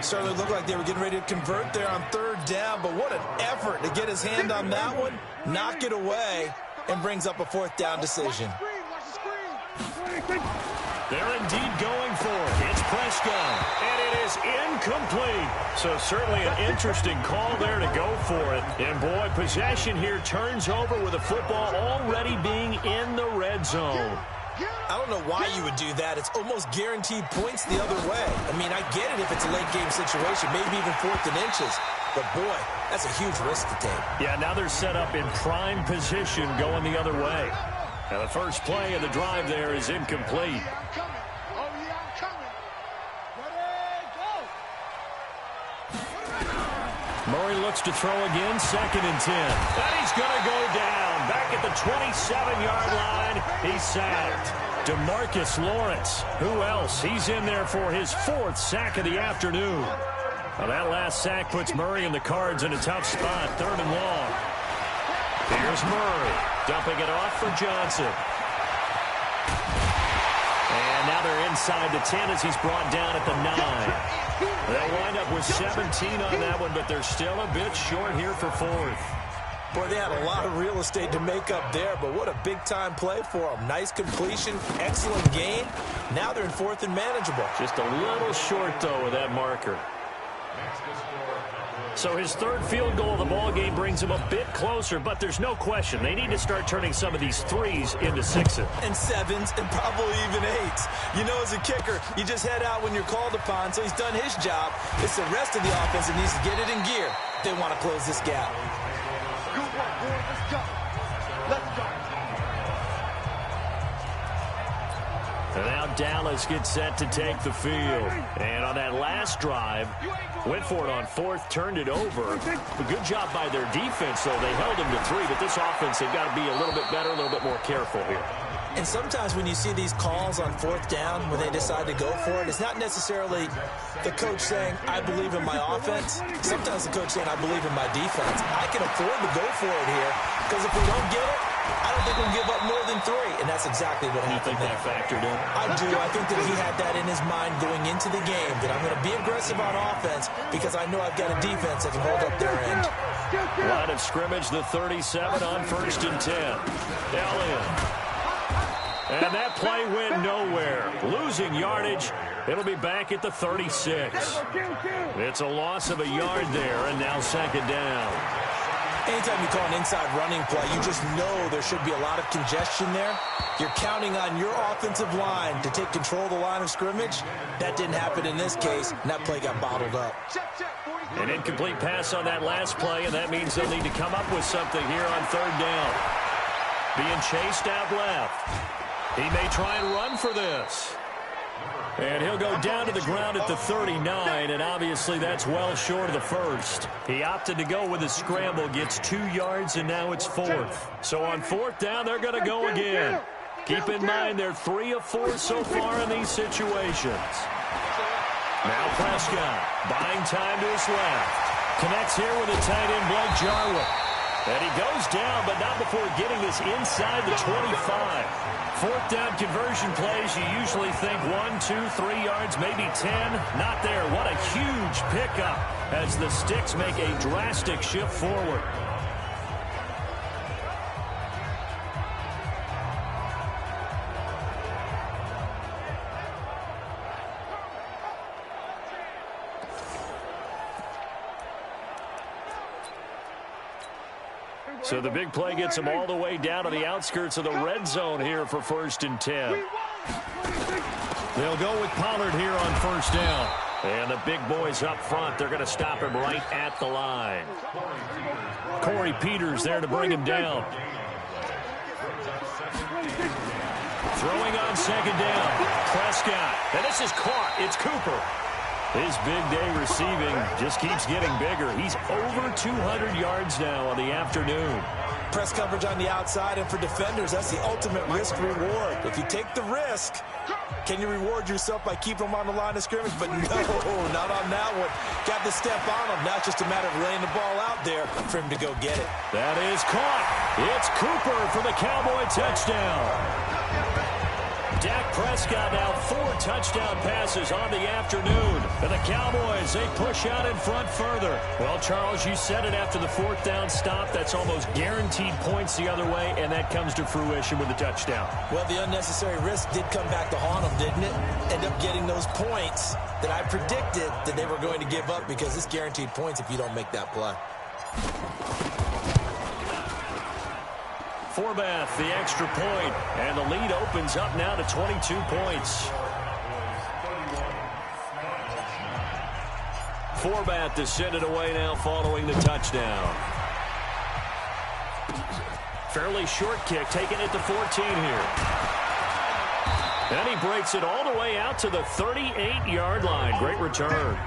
Certainly looked like they were getting ready to convert there on third down, but what an effort to get his hand on that one, knock it away, and brings up a fourth down decision. They're indeed going for it. It's Prescott, and it is incomplete. So certainly an interesting call there to go for it. And, boy, possession here turns over with the football already being in the red zone. I don't know why you would do that. It's almost guaranteed points the other way. I mean, I get it if it's a late-game situation, maybe even 4th and inches. But, boy, that's a huge risk to take. Yeah, now they're set up in prime position going the other way. Now the first play of the drive there is incomplete. Murray looks to throw again, 2nd and 10. And he's going to go down. Back at the 27-yard line, he's sacked. DeMarcus Lawrence, who else? He's in there for his 4th sack of the afternoon. Now that last sack puts Murray and the Cards in a tough spot, 3rd and long. Here's Murray, dumping it off for Johnson. And now they're inside the 10 as he's brought down at the 9. They'll wind up with 17 on that one, but they're still a bit short here for 4th. Boy, they had a lot of real estate to make up there, but what a big-time play for them. Nice completion, excellent gain. Now they're in 4th and manageable. Just a little short, though, with that marker. So his 3rd field goal of the ball game brings him a bit closer, but there's no question they need to start turning some of these 3s into 6s. And 7s and probably even 8s. You know, as a kicker, you just head out when you're called upon, so he's done his job. It's the rest of the offense that needs to get it in gear if they want to close this gap. Good work, boys. Let's go. Let's go. And now Dallas gets set to take the field. And on that last drive, went for it on 4th, turned it over. A good job by their defense, though. They held him to 3, but this offense, they've got to be a little bit better, a little bit more careful here. And sometimes when you see these calls on 4th down, when they decide to go for it, it's not necessarily the coach saying, I believe in my offense. Sometimes the coach saying, I believe in my defense. I can afford to go for it here, because if we don't get it, I don't think we'll give up more than 3, and that's exactly what happened. You think that factored in? I do. I think that he had that in his mind going into the game, that I'm going to be aggressive on offense because I know I've got a defense that can hold up their end. Line of scrimmage, the 37 on 1st and 10. Elliott. And that play went nowhere. Losing yardage. It'll be back at the 36. It's a loss of a yard there, and now 2nd down. Anytime you call an inside running play, you just know there should be a lot of congestion there. You're counting on your offensive line to take control of the line of scrimmage. That didn't happen in this case, and that play got bottled up. An incomplete pass on that last play, and that means they'll need to come up with something here on 3rd down. Being chased out left. He may try and run for this. And he'll go down to the ground at the 39, and obviously that's well short of the 1st. He opted to go with a scramble, gets 2 yards, and now it's 4th. So on 4th down, they're going to go again. Keep in mind they're 3 of 4 so far in these situations. Now Prescott, buying time to his left. Connects here with a tight end, Blake Jarwin. And he goes down, but not before getting this inside the 25. 4th down conversion plays, you usually think 1, 2, 3 yards, maybe 10. Not there. What a huge pickup as the Sticks make a drastic shift forward. So the big play gets them all the way down to the outskirts of the red zone here for 1st and 10. They'll go with Pollard here on 1st down. And the big boys up front, they're going to stop him right at the line. Corey Peters there to bring him down. Throwing on 2nd down. Prescott. And this is caught. It's Cooper. His big day receiving just keeps getting bigger. He's over 200 yards now on the afternoon. Press coverage on the outside, and for defenders, that's the ultimate risk-reward. If you take the risk, can you reward yourself by keeping them on the line of scrimmage? But no, not on that one. Got to step on them. Now it's just a matter of laying the ball out there for him to go get it. That is caught. It's Cooper for the Cowboy touchdown. Dak Prescott now 4 touchdown passes on the afternoon. And the Cowboys, they push out in front further. Well, Charles, you said it after the 4th down stop. That's almost guaranteed points the other way, and that comes to fruition with the touchdown. Well, the unnecessary risk did come back to haunt them, didn't it? End up getting those points that I predicted that they were going to give up because it's guaranteed points if you don't make that play. Forbath, the extra point, and the lead opens up now to 22 points. Forbath to send it away now following the touchdown. Fairly short kick, taking it to 14 here. And he breaks it all the way out to the 38-yard line. Great return.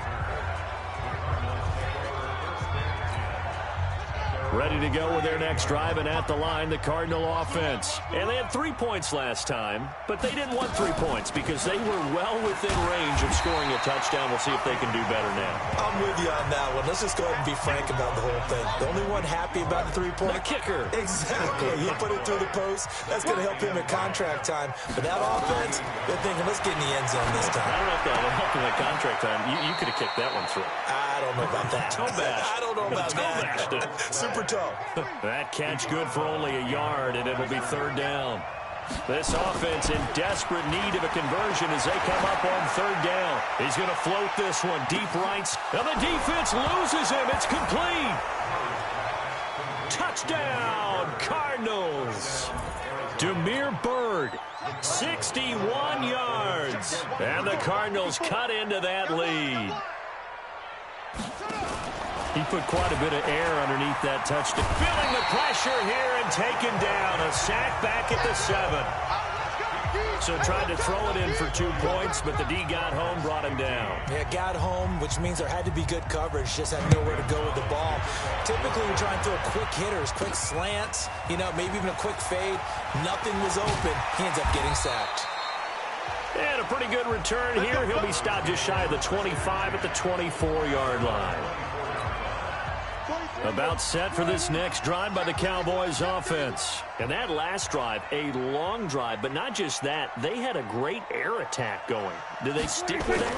Ready to go with their next drive, and at the line, the Cardinal offense. And they had 3 points last time, but they didn't want 3 points because they were well within range of scoring a touchdown. We'll see if they can do better now. I'm with you on that one. Let's just go ahead and be frank about the whole thing. The only one happy about the 3-point? The kicker. Exactly. He put it through the post. That's going to help him at contract time. But that offense, they're thinking, let's get in the end zone this time. I don't know if that will help him at contract time. You could have kicked that one through. I don't know about that. I don't know about that. Super tough. That catch good for only a yard, and it'll be 3rd down. This offense in desperate need of a conversion as they come up on 3rd down. He's going to float this one deep right, and the defense loses him. It's complete. Touchdown, Cardinals. Demir Bird, 61 yards. And the Cardinals cut into that lead. He put quite a bit of air underneath that touchdown. Feeling the pressure here and taken down. A sack back at the 7. So tried to throw it in for 2 points, but the D got home, brought him down. Yeah, got home, which means there had to be good coverage. Just had nowhere to go with the ball. Typically, we try and throw quick hitters, quick slants, maybe even a quick fade. Nothing was open. He ends up getting sacked. And a pretty good return here. He'll be stopped just shy of the 25 at the 24-yard line. About set for this next drive by the Cowboys offense. And that last drive, a long drive, but not just that. They had a great air attack going. Do they stick with that?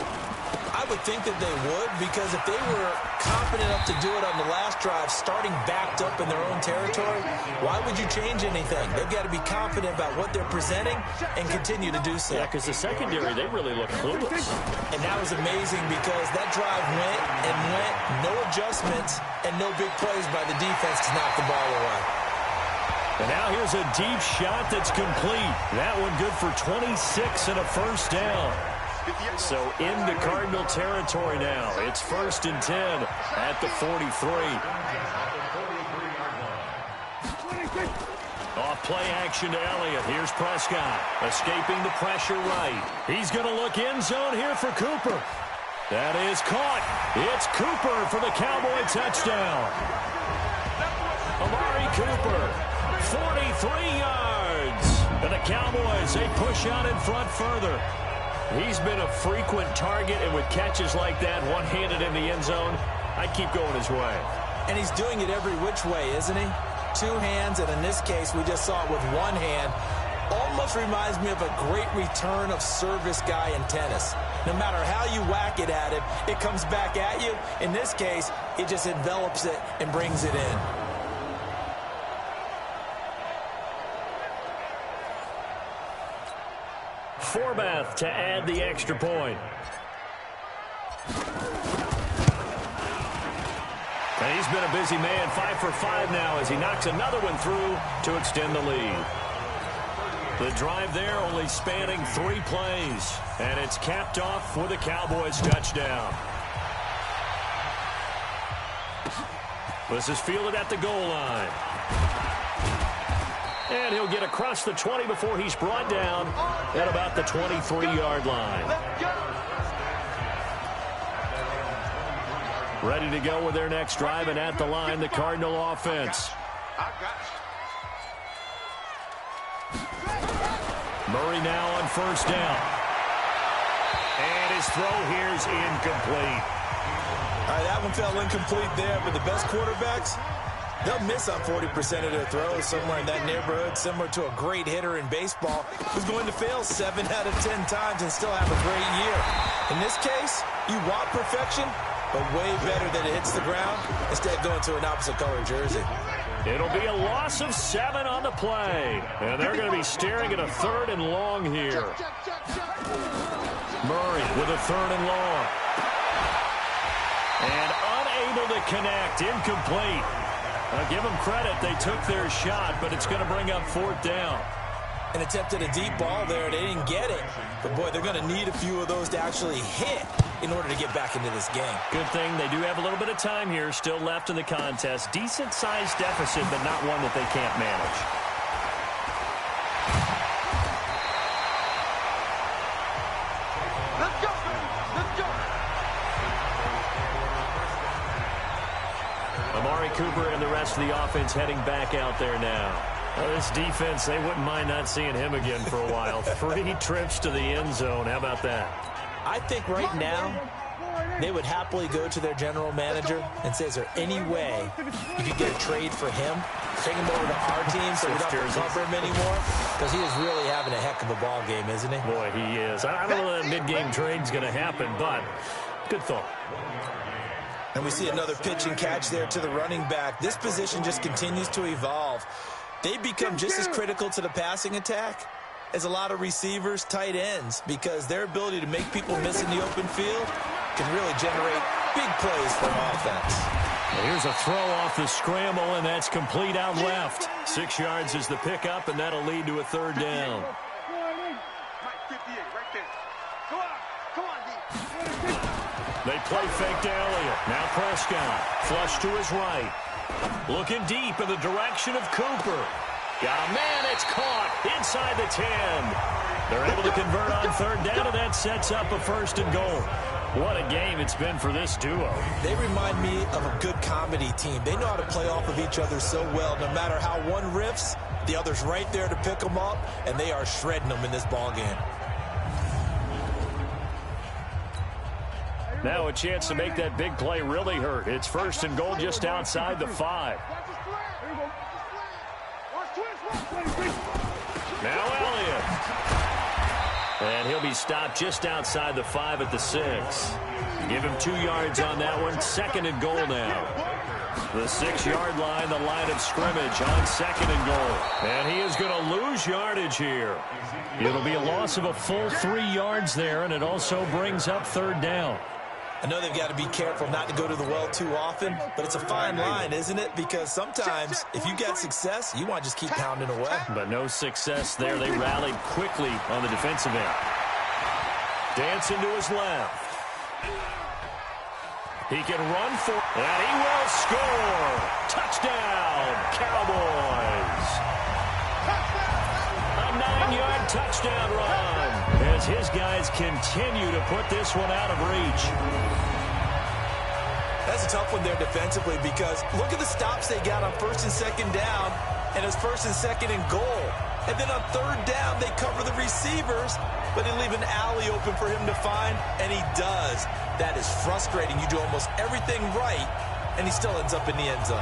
I would think that they would, because if they were confident enough to do it on the last drive, starting backed up in their own territory, why would you change anything? They've got to be confident about what they're presenting and continue to do so. Yeah, because the secondary, they really look clueless. And that was amazing because that drive went and went, no adjustments, and no big plays by the defense to knock the ball away. And now here's a deep shot that's complete. That one good for 26 and a 1st down. So into Cardinal territory now. It's 1st and 10 at the 43. Off play action to Elliott. Here's Prescott escaping the pressure right. He's going to look end zone here for Cooper. That is caught. It's Cooper for the Cowboy touchdown. Amari Cooper, 43 yards. And the Cowboys, they push out in front further. He's been a frequent target, and with catches like that, one-handed in the end zone, I'd keep going his way. And he's doing it every which way, isn't he? 2 hands, and in this case, we just saw it with 1 hand. Almost reminds me of a great return of service guy in tennis. No matter how you whack it at him, it comes back at you. In this case, it just envelops it and brings it in. Forbath to add the extra point. And he's been a busy man, 5 for 5 now as he knocks another one through to extend the lead. The drive there only spanning 3 plays, and it's capped off with a Cowboys touchdown. This is fielded at the goal line. And he'll get across the 20 before he's brought down at about the 23-yard line. Ready to go with their next drive, and at the line, the Cardinal offense. Murray now on first down. And his throw here's incomplete. All right, that one fell incomplete there, but the best quarterbacks, they'll miss on 40% of their throws, somewhere in that neighborhood, similar to a great hitter in baseball who's going to fail 7 out of 10 times and still have a great year. In this case, you want perfection, but way better that it hits the ground instead of going to an opposite color jersey. It'll be a loss of 7 on the play. And they're going to be staring at a 3rd and long here. Murray with a 3rd and long. And unable to connect, incomplete. I'll give them credit, they took their shot, but it's going to bring up 4th down. An attempt at a deep ball there, they didn't get it. But boy, they're going to need a few of those to actually hit in order to get back into this game. Good thing they do have a little bit of time here still left in the contest. Decent-sized deficit, but not one that they can't manage. Let's go! Let's go! Amari Cooper and the rest of the offense heading back out there now. Well, this defense, they wouldn't mind not seeing him again for a while. 3 trips to the end zone. How about that? I think right now they would happily go to their general manager and say, is there any way you could get a trade for him? Take him over to our team so we don't have to cover him anymore? Because he is really having a heck of a ball game, isn't he? Boy, he is. I don't know that mid-game trade's going to happen, but good thought. And we see another pitch and catch there to the running back. This position just continues to evolve. They become just as critical to the passing attack as a lot of receivers, tight ends, because their ability to make people miss in the open field can really generate big plays for an offense. Well, here's a throw off the scramble, and that's complete out left. 6 yards is the pickup, and that'll lead to a 3rd down. They play fake to Elliott. Now Prescott. Flush to his right. Looking deep in the direction of Cooper. Got a man, it's caught inside the 10. They're able to convert on 3rd down, and that sets up a 1st and goal. What a game it's been for this duo. They remind me of a good comedy team. They know how to play off of each other so well. No matter how one riffs, the other's right there to pick them up, and they are shredding them in this ball game. Now a chance to make that big play really hurt. It's 1st and goal just outside the 5. Now Elliott. And he'll be stopped just outside the 5 at the 6. Give him 2 yards on that one. 2nd and goal now. The 6-yard line, the line of scrimmage on 2nd and goal. And he is going to lose yardage here. It'll be a loss of a full 3 yards there, and it also brings up 3rd down. I know they've got to be careful not to go to the well too often, but it's a fine line, isn't it? Because sometimes if you get success, you want to just keep pounding away. But no success there. They rallied quickly on the defensive end. Dancing to his left. He can run for, and he will score. Touchdown, Cowboys. A 9-yard touchdown run as his guys continue to put this one out of reach. That's a tough one there defensively because look at the stops they got on 1st and 2nd down, and it's 1st and 2nd and goal. And then on 3rd down, they cover the receivers, but they leave an alley open for him to find, and he does. That is frustrating. You do almost everything right, and he still ends up in the end zone.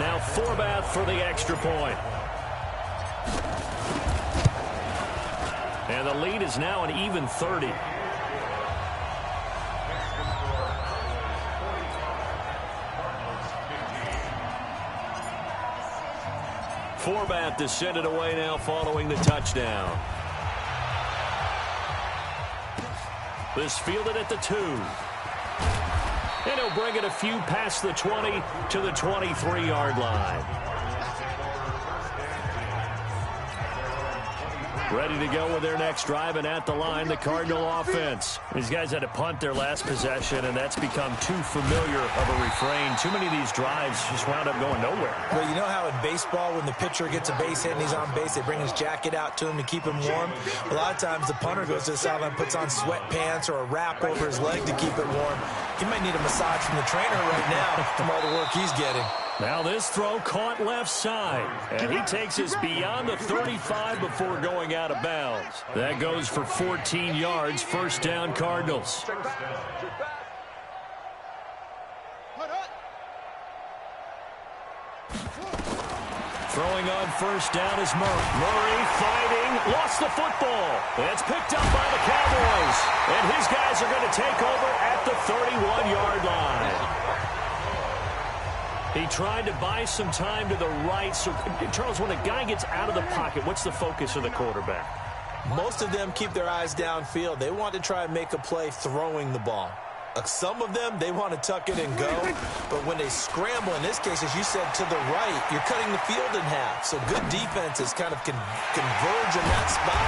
Now Forbath for the extra point. And the lead is now an even 30. Forbath to send it away now following the touchdown. This fielded at the 2. And he'll bring it a few past the 20 to the 23-yard line. Ready to go with their next drive, and at the line, the Cardinal offense. These guys had to punt their last possession, and that's become too familiar of a refrain. Too many of these drives just wound up going nowhere. Well, you know how in baseball, when the pitcher gets a base hit and he's on base, they bring his jacket out to him to keep him warm? A lot of times the punter goes to the sideline, puts on sweatpants or a wrap over his leg to keep it warm. He might need a massage from the trainer right now from all the work he's getting. Now this throw caught left side, and he takes us beyond the 35 before going out of bounds. That goes for 14 yards, first down Cardinals. Throwing on first down is Murray. Murray fighting, lost the football. It's picked up by the Cowboys, and his guys are going to take over at the 31-yard line. He tried to buy some time to the right. So, Charles, when a guy gets out of the pocket, what's the focus of the quarterback? Most of them keep their eyes downfield. They want to try and make a play throwing the ball. Some of them, they want to tuck it and go. But when they scramble, in this case, as you said, to the right, you're cutting the field in half. So good defenses kind of converge in that spot,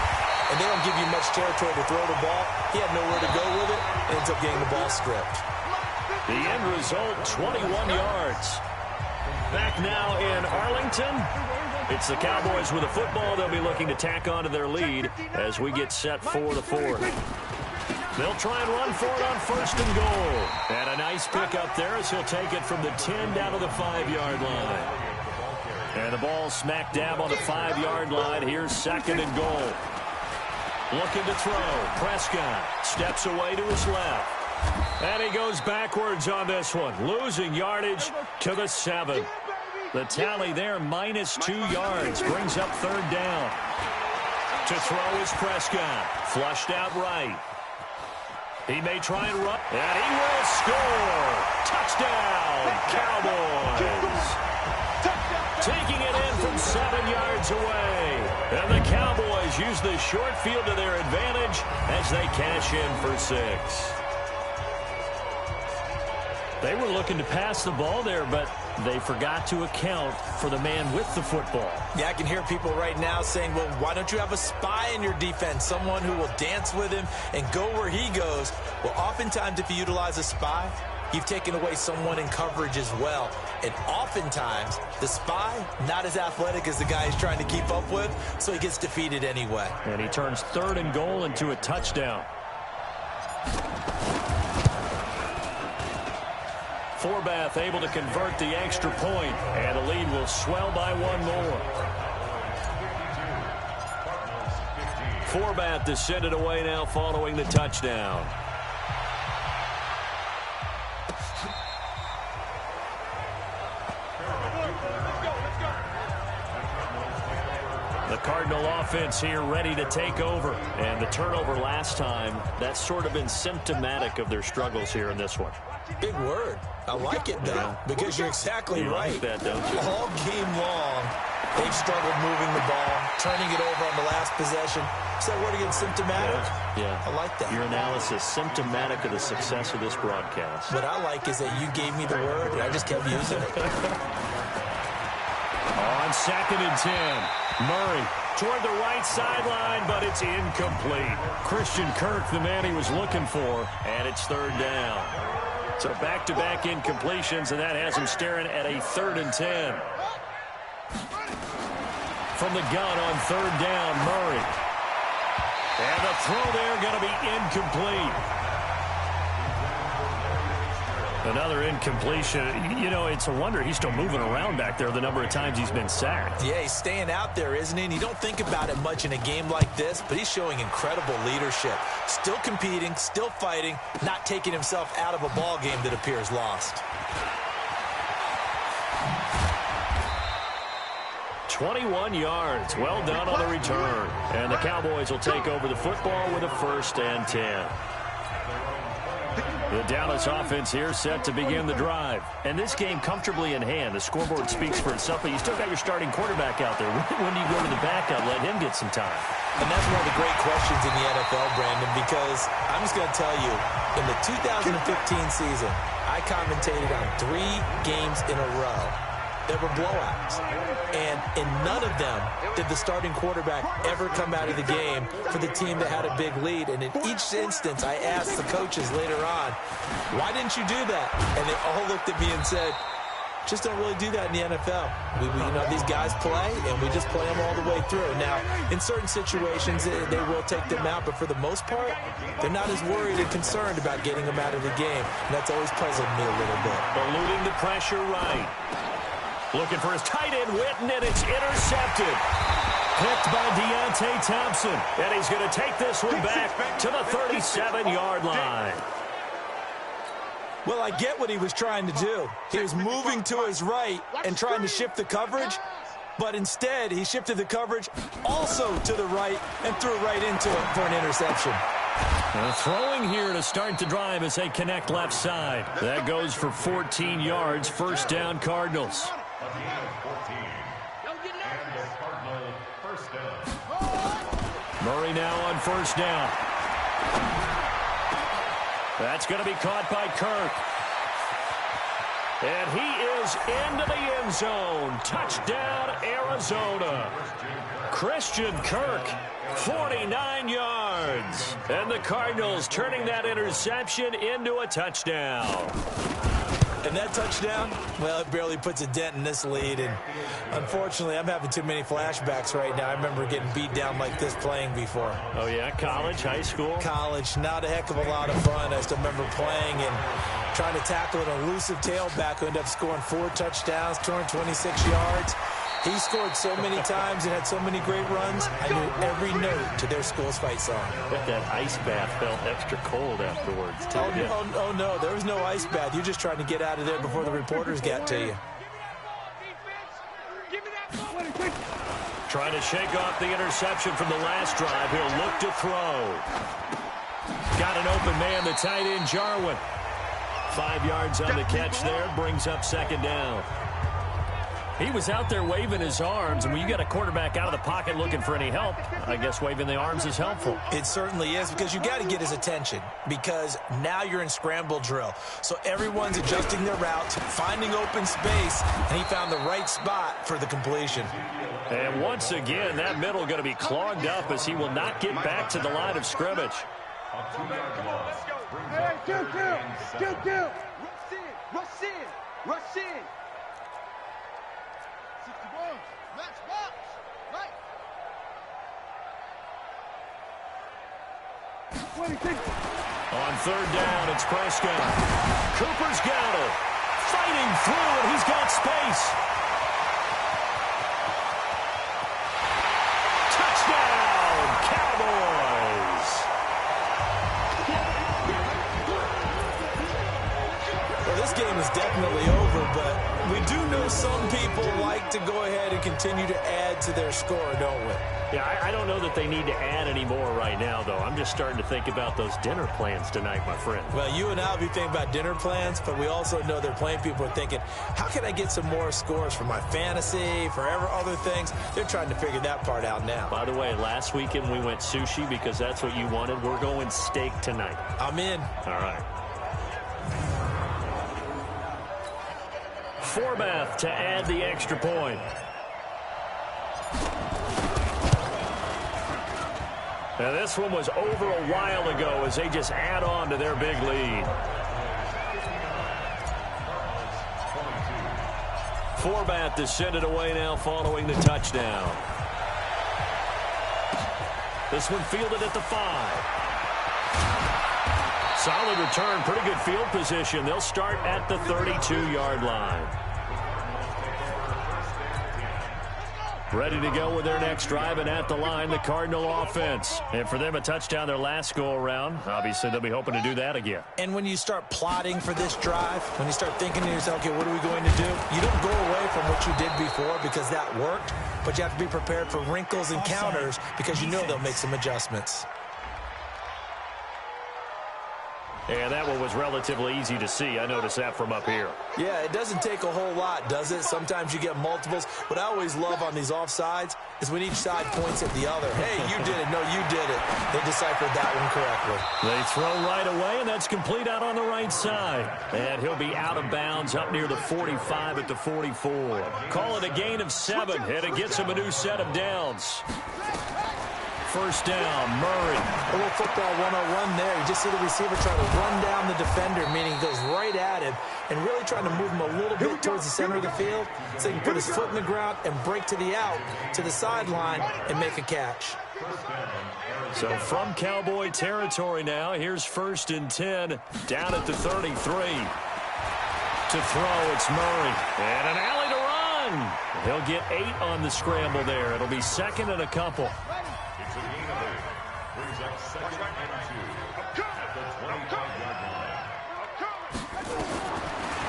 and they don't give you much territory to throw the ball. He had nowhere to go with it, and ends up getting the ball stripped. The end result, 21 yards. Back now in Arlington. It's the Cowboys with the football. They'll be looking to tack on to their lead as we get set for the 4th. They'll try and run for it on first and goal. And a nice pickup there as he'll take it from the 10 down to the 5-yard line. And the ball smack dab on the 5-yard line. Here's second and goal. Looking to throw. Prescott steps away to his left. And he goes backwards on this one, losing yardage to the 7. The tally there, -2 yards, brings up third down. To throw is Prescott, flushed out right. He may try and run, and he will score. Touchdown, Cowboys. Taking it in from 7 yards away. And the Cowboys use the short field to their advantage as they cash in for 6. They were looking to pass the ball there, but they forgot to account for the man with the football. Yeah, I can hear people right now saying, well, why don't you have a spy in your defense, someone who will dance with him and go where he goes? Well, oftentimes if you utilize a spy, you've taken away someone in coverage as well. And oftentimes, the spy, not as athletic as the guy he's trying to keep up with, so he gets defeated anyway. And he turns third and goal into a touchdown. Forbath able to convert the extra point, and the lead will swell by 1 more. Forbath descended away now following the touchdown. The Cardinal offense here ready to take over. And the turnover last time, that's sort of been symptomatic of their struggles here in this one. Big word. I like it, though, because you're exactly right. Like that, don't you? All game long, they've struggled moving the ball, turning it over on the last possession. Is that word again, symptomatic? Yeah. I like that. Your analysis, symptomatic of the success of this broadcast. What I like is that you gave me the word, and I just kept using it. On second and 10, Murray toward the right sideline, but it's incomplete. Christian Kirk, the man he was looking for, and it's third down. So back-to-back incompletions, and that has him staring at a 3rd and 10. From the gun on third down, Murray. And the throw there going to be incomplete. Another incompletion. You know, it's a wonder he's still moving around back there the number of times he's been sacked. Yeah, he's staying out there, isn't he? And you don't think about it much in a game like this, but he's showing incredible leadership. Still competing, still fighting, not taking himself out of a ball game that appears lost. 21 yards. Well done on the return. And the Cowboys will take over the football with a 1st and 10. The Dallas offense here set to begin the drive. And this game comfortably in hand. The scoreboard speaks for itself, but you still got your starting quarterback out there. When do you go to the backup, let him get some time? And that's one of the great questions in the NFL, Brandon, because I'm just going to tell you, in the 2015 season, I commentated on 3 games in a row. There were blowouts. And in none of them did the starting quarterback ever come out of the game for the team that had a big lead. And in each instance, I asked the coaches later on, why didn't you do that? And they all looked at me and said, just don't really do that in the NFL. We these guys play, and we just play them all the way through. Now, in certain situations, they will take them out, but for the most part, they're not as worried and concerned about getting them out of the game. And that's always puzzled me a little bit. Eluding the pressure right. Looking for his tight end, Witten, and it's intercepted. Picked by Deontay Thompson. And he's going to take this one back to the 37-yard line. Well, I get what he was trying to do. He was moving to his right and trying to shift the coverage, but instead he shifted the coverage also to the right and threw right into it for an interception. Throwing here to start the drive as they connect left side. That goes for 14 yards, first down Cardinals. Murray now on first down. That's going to be caught by Kirk. And he is into the end zone. Touchdown, Arizona. Christian Kirk, 49 yards. And the Cardinals turning that interception into a touchdown. And that touchdown, well, it barely puts a dent in this lead. And unfortunately, I'm having too many flashbacks right now. I remember getting beat down like this playing before. Oh, yeah? College, high school? College. Not a heck of a lot of fun. I still remember playing and trying to tackle an elusive tailback who ended up scoring 4 touchdowns, 226 yards. He scored so many times and had so many great runs, I knew every note to their school's fight song. Bet that ice bath felt extra cold afterwards, too. Oh, no, there was no ice bath. You're just trying to get out of there before the reporters got to you. Trying to shake off the interception from the last drive. He'll look to throw. Got an open man, the tight end, Jarwin. 5 yards on the catch there, brings up second down. He was out there waving his arms, and when you got a quarterback out of the pocket looking for any help, I guess waving the arms is helpful. It certainly is, because you got to get his attention, because now you're in scramble drill. So everyone's adjusting their routes, finding open space, and he found the right spot for the completion. And once again, that middle going to be clogged up as he will not get back to the line of scrimmage. Hey, kill. Rush in. 61. Match box. Right. 26. On third down, it's Prescott. Cooper's got it. Fighting through, and he's got space. Touchdown, Cowboys. Well, this game is definitely over, but we do know some people like to go ahead and continue to add to their score, don't we? Yeah, I don't know that they need to add any more right now, though. I'm just starting to think about those dinner plans tonight, my friend. Well, you and I will be thinking about dinner plans, but we also know they're playing people are thinking, how can I get some more scores for my fantasy, for other things? They're trying to figure that part out now. By the way, last weekend we went sushi because that's what you wanted. We're going steak tonight. I'm in. All right. Forbath to add the extra point. Now this one was over a while ago as they just add on to their big lead. Forbath descended away now following the touchdown. This one fielded at the 5. Solid return, pretty good field position. They'll start at the 32-yard line. Ready to go with their next drive, and at the line, the Cardinal offense. And for them, a touchdown their last go-around. Obviously, they'll be hoping to do that again. And when you start plotting for this drive, when you start thinking to yourself, okay, what are we going to do? You don't go away from what you did before because that worked, but you have to be prepared for wrinkles and counters because you know they'll make some adjustments. And that one was relatively easy to see. I noticed that from up here. Yeah, it doesn't take a whole lot, does it? Sometimes you get multiples. What I always love on these offsides is when each side points at the other. Hey, you did it. No, you did it. They deciphered that one correctly. They throw right away, and that's complete out on the right side. And he'll be out of bounds up near the 45 at the 44. Call it a gain of 7, and it gets him a new set of downs. First down, Murray. A little football 101 there. You just see the receiver try to run down the defender, meaning he goes right at him and really trying to move him a little bit towards the center of the field so he can put his foot in the ground and break to the out, to the sideline, and make a catch. So from Cowboy territory now, here's 1st and 10 down at the 33. To throw, it's Murray. And an alley to run. He'll get 8 on the scramble there. It'll be 2nd and a couple. It's a gain of 8. Brings up 2nd and 2 at the 25-yard line.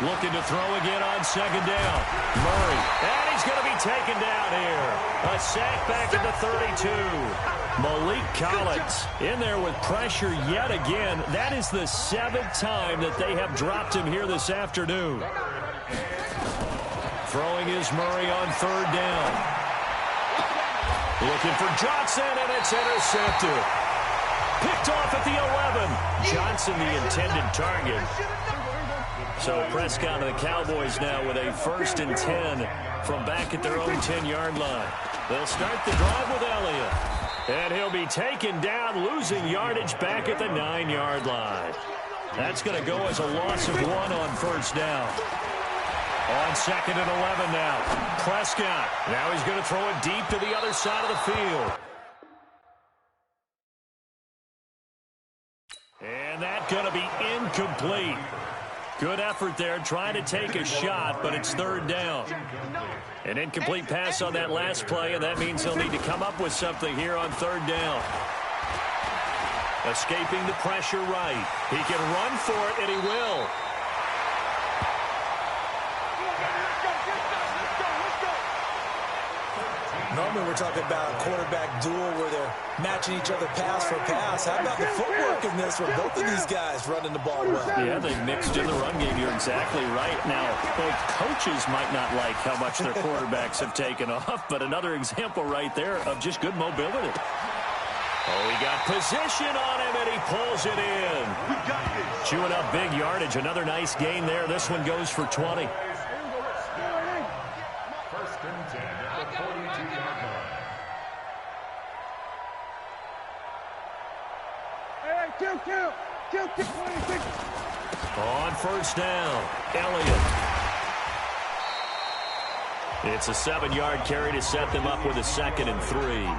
Looking to throw again on 2nd down. Murray. And he's going to be taken down here. A sack back at the 32. Malik Collins in there with pressure yet again. That is the 7th time that they have dropped him here this afternoon. Throwing is Murray on 3rd down. Looking for Johnson, and it's intercepted. Picked off at the 11. Johnson, the intended target. So Prescott and the Cowboys now with a 1st and 10 from back at their own 10-yard line. They'll start the drive with Elliott. And he'll be taken down, losing yardage back at the 9-yard line. That's going to go as a loss of 1 on 1st down. On 2nd and 11 now. Prescott. Now he's going to throw it deep to the other side of the field. And that's going to be incomplete. Good effort there, trying to take a shot, but it's 3rd down. An incomplete pass on that last play, and that means he'll need to come up with something here on 3rd down. Escaping the pressure right. He can run for it, and he will. Normally we're talking about a quarterback duel where they're matching each other pass for pass. How about the footwork in this where both of these guys running the ball well? Yeah, they mixed in the run game. You're exactly right. Now, both coaches might not like how much their quarterbacks have taken off, but another example right there of just good mobility. Oh, he got position on him, and he pulls it in. Chewing up big yardage. Another nice gain there. This one goes for 20. 1st and 10 at the 42-yard line. On 1st down, Elliott. It's a 7-yard carry to set them up with a 2nd and 3.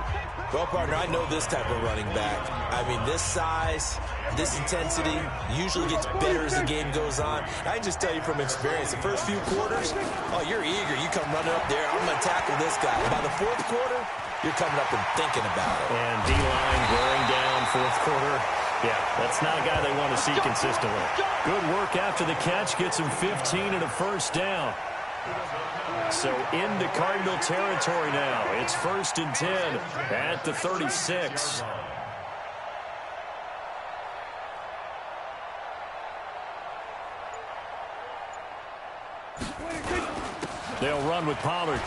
Well, partner, I know this type of running back. I mean, this size, this intensity usually gets better as the game goes on. I can just tell you from experience, the first few quarters, oh, you're eager. You come running up there, I'm going to tackle this guy. By the 4th quarter, you're coming up and thinking about it. And D-line wearing down 4th quarter. Yeah, that's not a guy they want to see consistently. Good work after the catch. Gets him 15 and a 1st down. So into Cardinal territory now. It's 1st and 10 at the 36. They'll run with Pollard.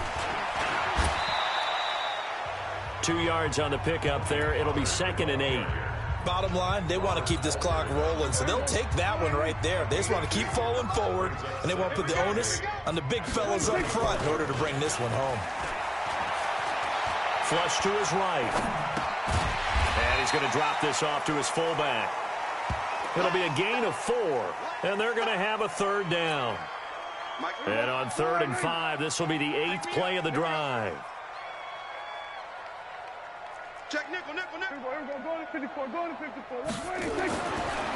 2 yards on the pickup there. It'll be 2nd and 8. Bottom line, they want to keep this clock rolling, so they'll take that one right there. They just want to keep falling forward, and they want to put the onus on the big fellas up front in order to bring this one home. Flush to his right. And he's going to drop this off to his fullback. It'll be a gain of 4, and they're going to have a 3rd down. And on 3rd and 5, this will be the 8th play of the drive. Check nickel. Go to 54.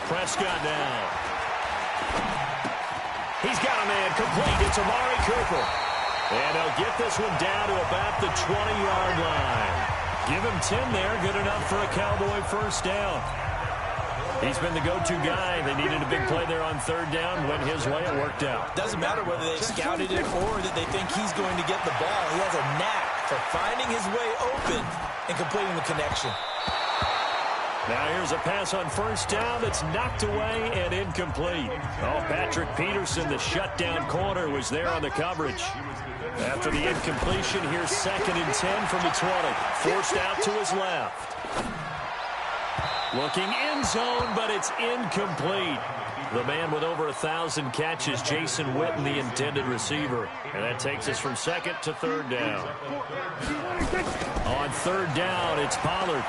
Prescott down. He's got a man complete. It's Amari Cooper. And they'll get this one down to about the 20-yard line. Give him 10 there. Good enough for a Cowboy 1st down. He's been the go-to guy. They needed a big play there on 3rd down. Went his way. It worked out. Doesn't matter whether they scouted it or that they think he's going to get the ball. He has a knack for finding his way open and completing the connection. Now here's a pass on first down that's knocked away and incomplete. Oh, Patrick Peterson, the shutdown corner, was there on the coverage. After the incompletion, here's 2nd and 10 from the 20. Forced out to his left. Looking end zone, but it's incomplete. The man with over 1,000 catches, Jason Witten, the intended receiver. And that takes us from 2nd to 3rd down. On 3rd down, it's Pollard.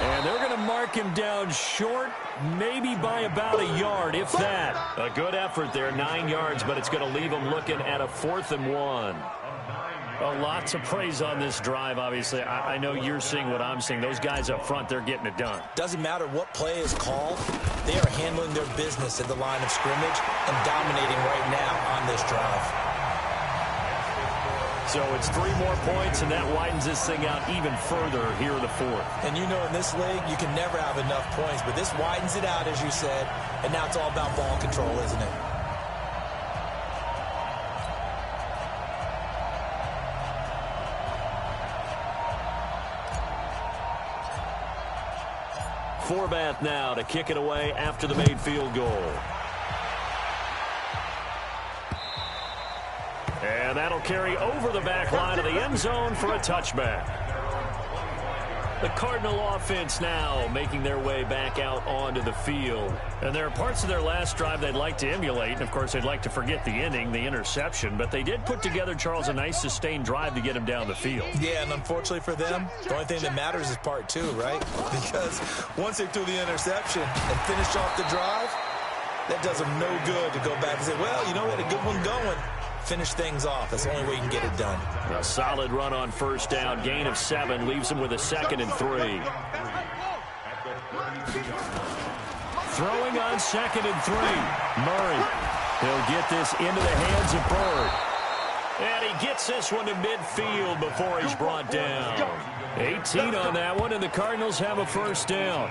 And they're going to mark him down short, maybe by about a yard, if that. A good effort there, 9 yards, but it's going to leave him looking at a 4th and 1. A lot to praise on this drive, obviously. I know you're seeing what I'm seeing. Those guys up front, they're getting it done. Doesn't matter what play is called. They are handling their business at the line of scrimmage and dominating right now on this drive. So it's 3 more points, and that widens this thing out even further here in the 4th. And you know in this league, you can never have enough points, but this widens it out, as you said, and now it's all about ball control, isn't it? Forbath now to kick it away after the made field goal. And that'll carry over the back line of the end zone for a touchback. The Cardinal offense now making their way back out onto the field. And there are parts of their last drive they'd like to emulate. And, of course, they'd like to forget the ending, the interception. But they did put together, Charles, a nice sustained drive to get him down the field. Yeah, and unfortunately for them, the only thing that matters is part 2, right? Because once they threw the interception and finished off the drive, that does them no good to go back and say, well, you know, we had a good one going. Finish things off. That's the only way you can get it done. A solid run on first down. Gain of 7 leaves him with a 2nd and 3. Throwing on 2nd and 3. Murray. He'll get this into the hands of Bird. And he gets this one to midfield before he's brought down. 18 on that one, and the Cardinals have a first down.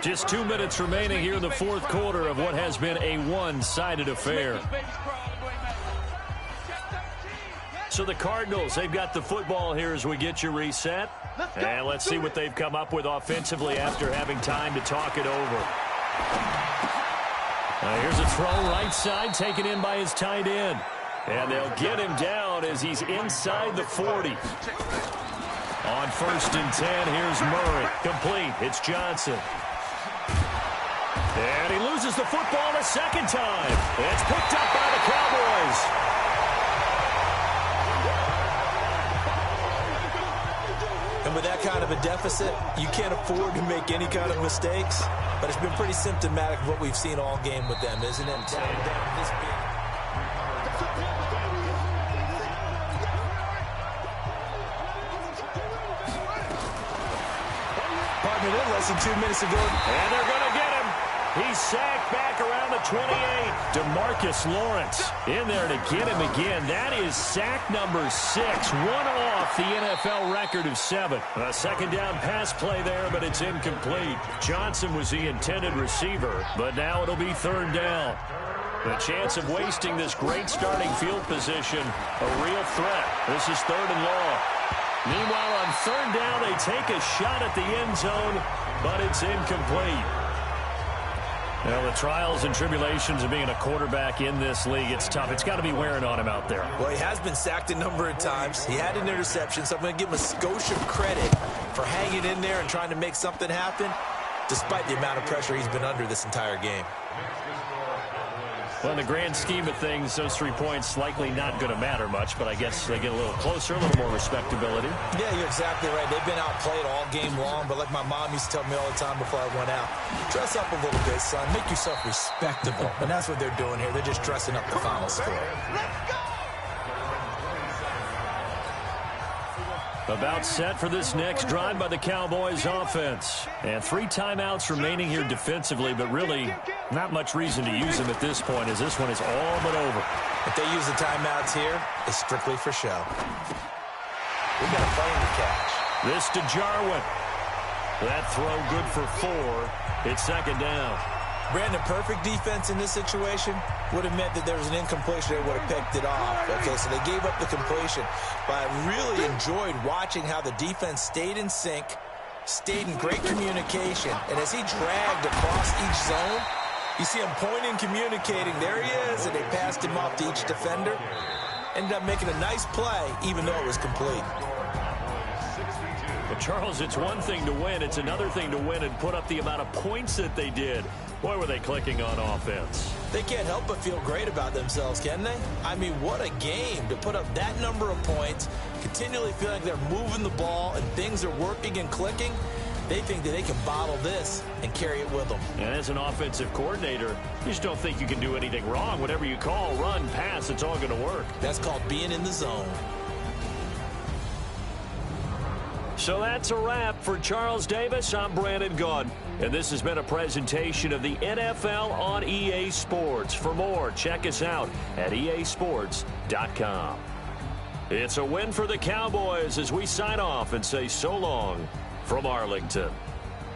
Just 2 minutes remaining here in the 4th quarter of what has been a one-sided affair. So the Cardinals, they've got the football here as we get you reset. And let's see what they've come up with offensively after having time to talk it over. Here's a throw right side taken in by his tight end. And they'll get him down as he's inside the 40. On 1st and 10, here's Murray. Complete. It's Johnson. And he loses the football a second time. It's picked up by the Cowboys. And with that kind of a deficit, you can't afford to make any kind of mistakes. But it's been pretty symptomatic of what we've seen all game with them, isn't it? Down this big. Partner, less than 2 minutes ago. And they're going to get him. He's sacked back around the 28. DeMarcus Lawrence in there to get him again. That is sack number 6. One off the NFL record of 7. A second down pass play there, but it's incomplete. Johnson was the intended receiver, but now it'll be 3rd down. The chance of wasting this great starting field position, a real threat. This is 3rd and long. Meanwhile, on 3rd down, they take a shot at the end zone, but it's incomplete. Well, the trials and tribulations of being a quarterback in this league, it's tough. It's got to be wearing on him out there. Well, he has been sacked a number of times. He had an interception, so I'm going to give him a skosh of credit for hanging in there and trying to make something happen, despite the amount of pressure he's been under this entire game. Well, in the grand scheme of things, those 3 points likely not going to matter much, but I guess they get a little closer, a little more respectability. Yeah, you're exactly right. They've been outplayed all game long, but like my mom used to tell me all the time before I went out, dress up a little bit, son. Make yourself respectable. And that's what they're doing here. They're just dressing up the final score. Let's go! About set for this next drive by the Cowboys offense. And 3 timeouts remaining here defensively, but really not much reason to use them at this point as this one is all but over. If they use the timeouts here, it's strictly for show. We got a plane to catch. This to Jarwin. That throw good for 4. It's 2nd down. Brandon, perfect defense in this situation. would have meant that there was an incompletion. They would have picked it off. Okay, so they gave up the completion. But I really enjoyed watching how the defense stayed in sync, stayed in great communication, and as he dragged across each zone, you see him pointing, communicating. There he is, and they passed him off to each defender. Ended up making a nice play, even though it was complete. Well, Charles, it's one thing to win. It's another thing to win and put up the amount of points that they did. Boy, were they clicking on offense. They can't help but feel great about themselves, can they? I mean, what a game to put up that number of points, continually feeling like they're moving the ball and things are working and clicking. They think that they can bottle this and carry it with them. And as an offensive coordinator, you just don't think you can do anything wrong. Whatever you call, run, pass, it's all going to work. That's called being in the zone. So that's a wrap for Charles Davis. I'm Brandon Gaudin, and this has been a presentation of the NFL on EA Sports. For more, check us out at easports.com. It's a win for the Cowboys as we sign off and say so long from Arlington.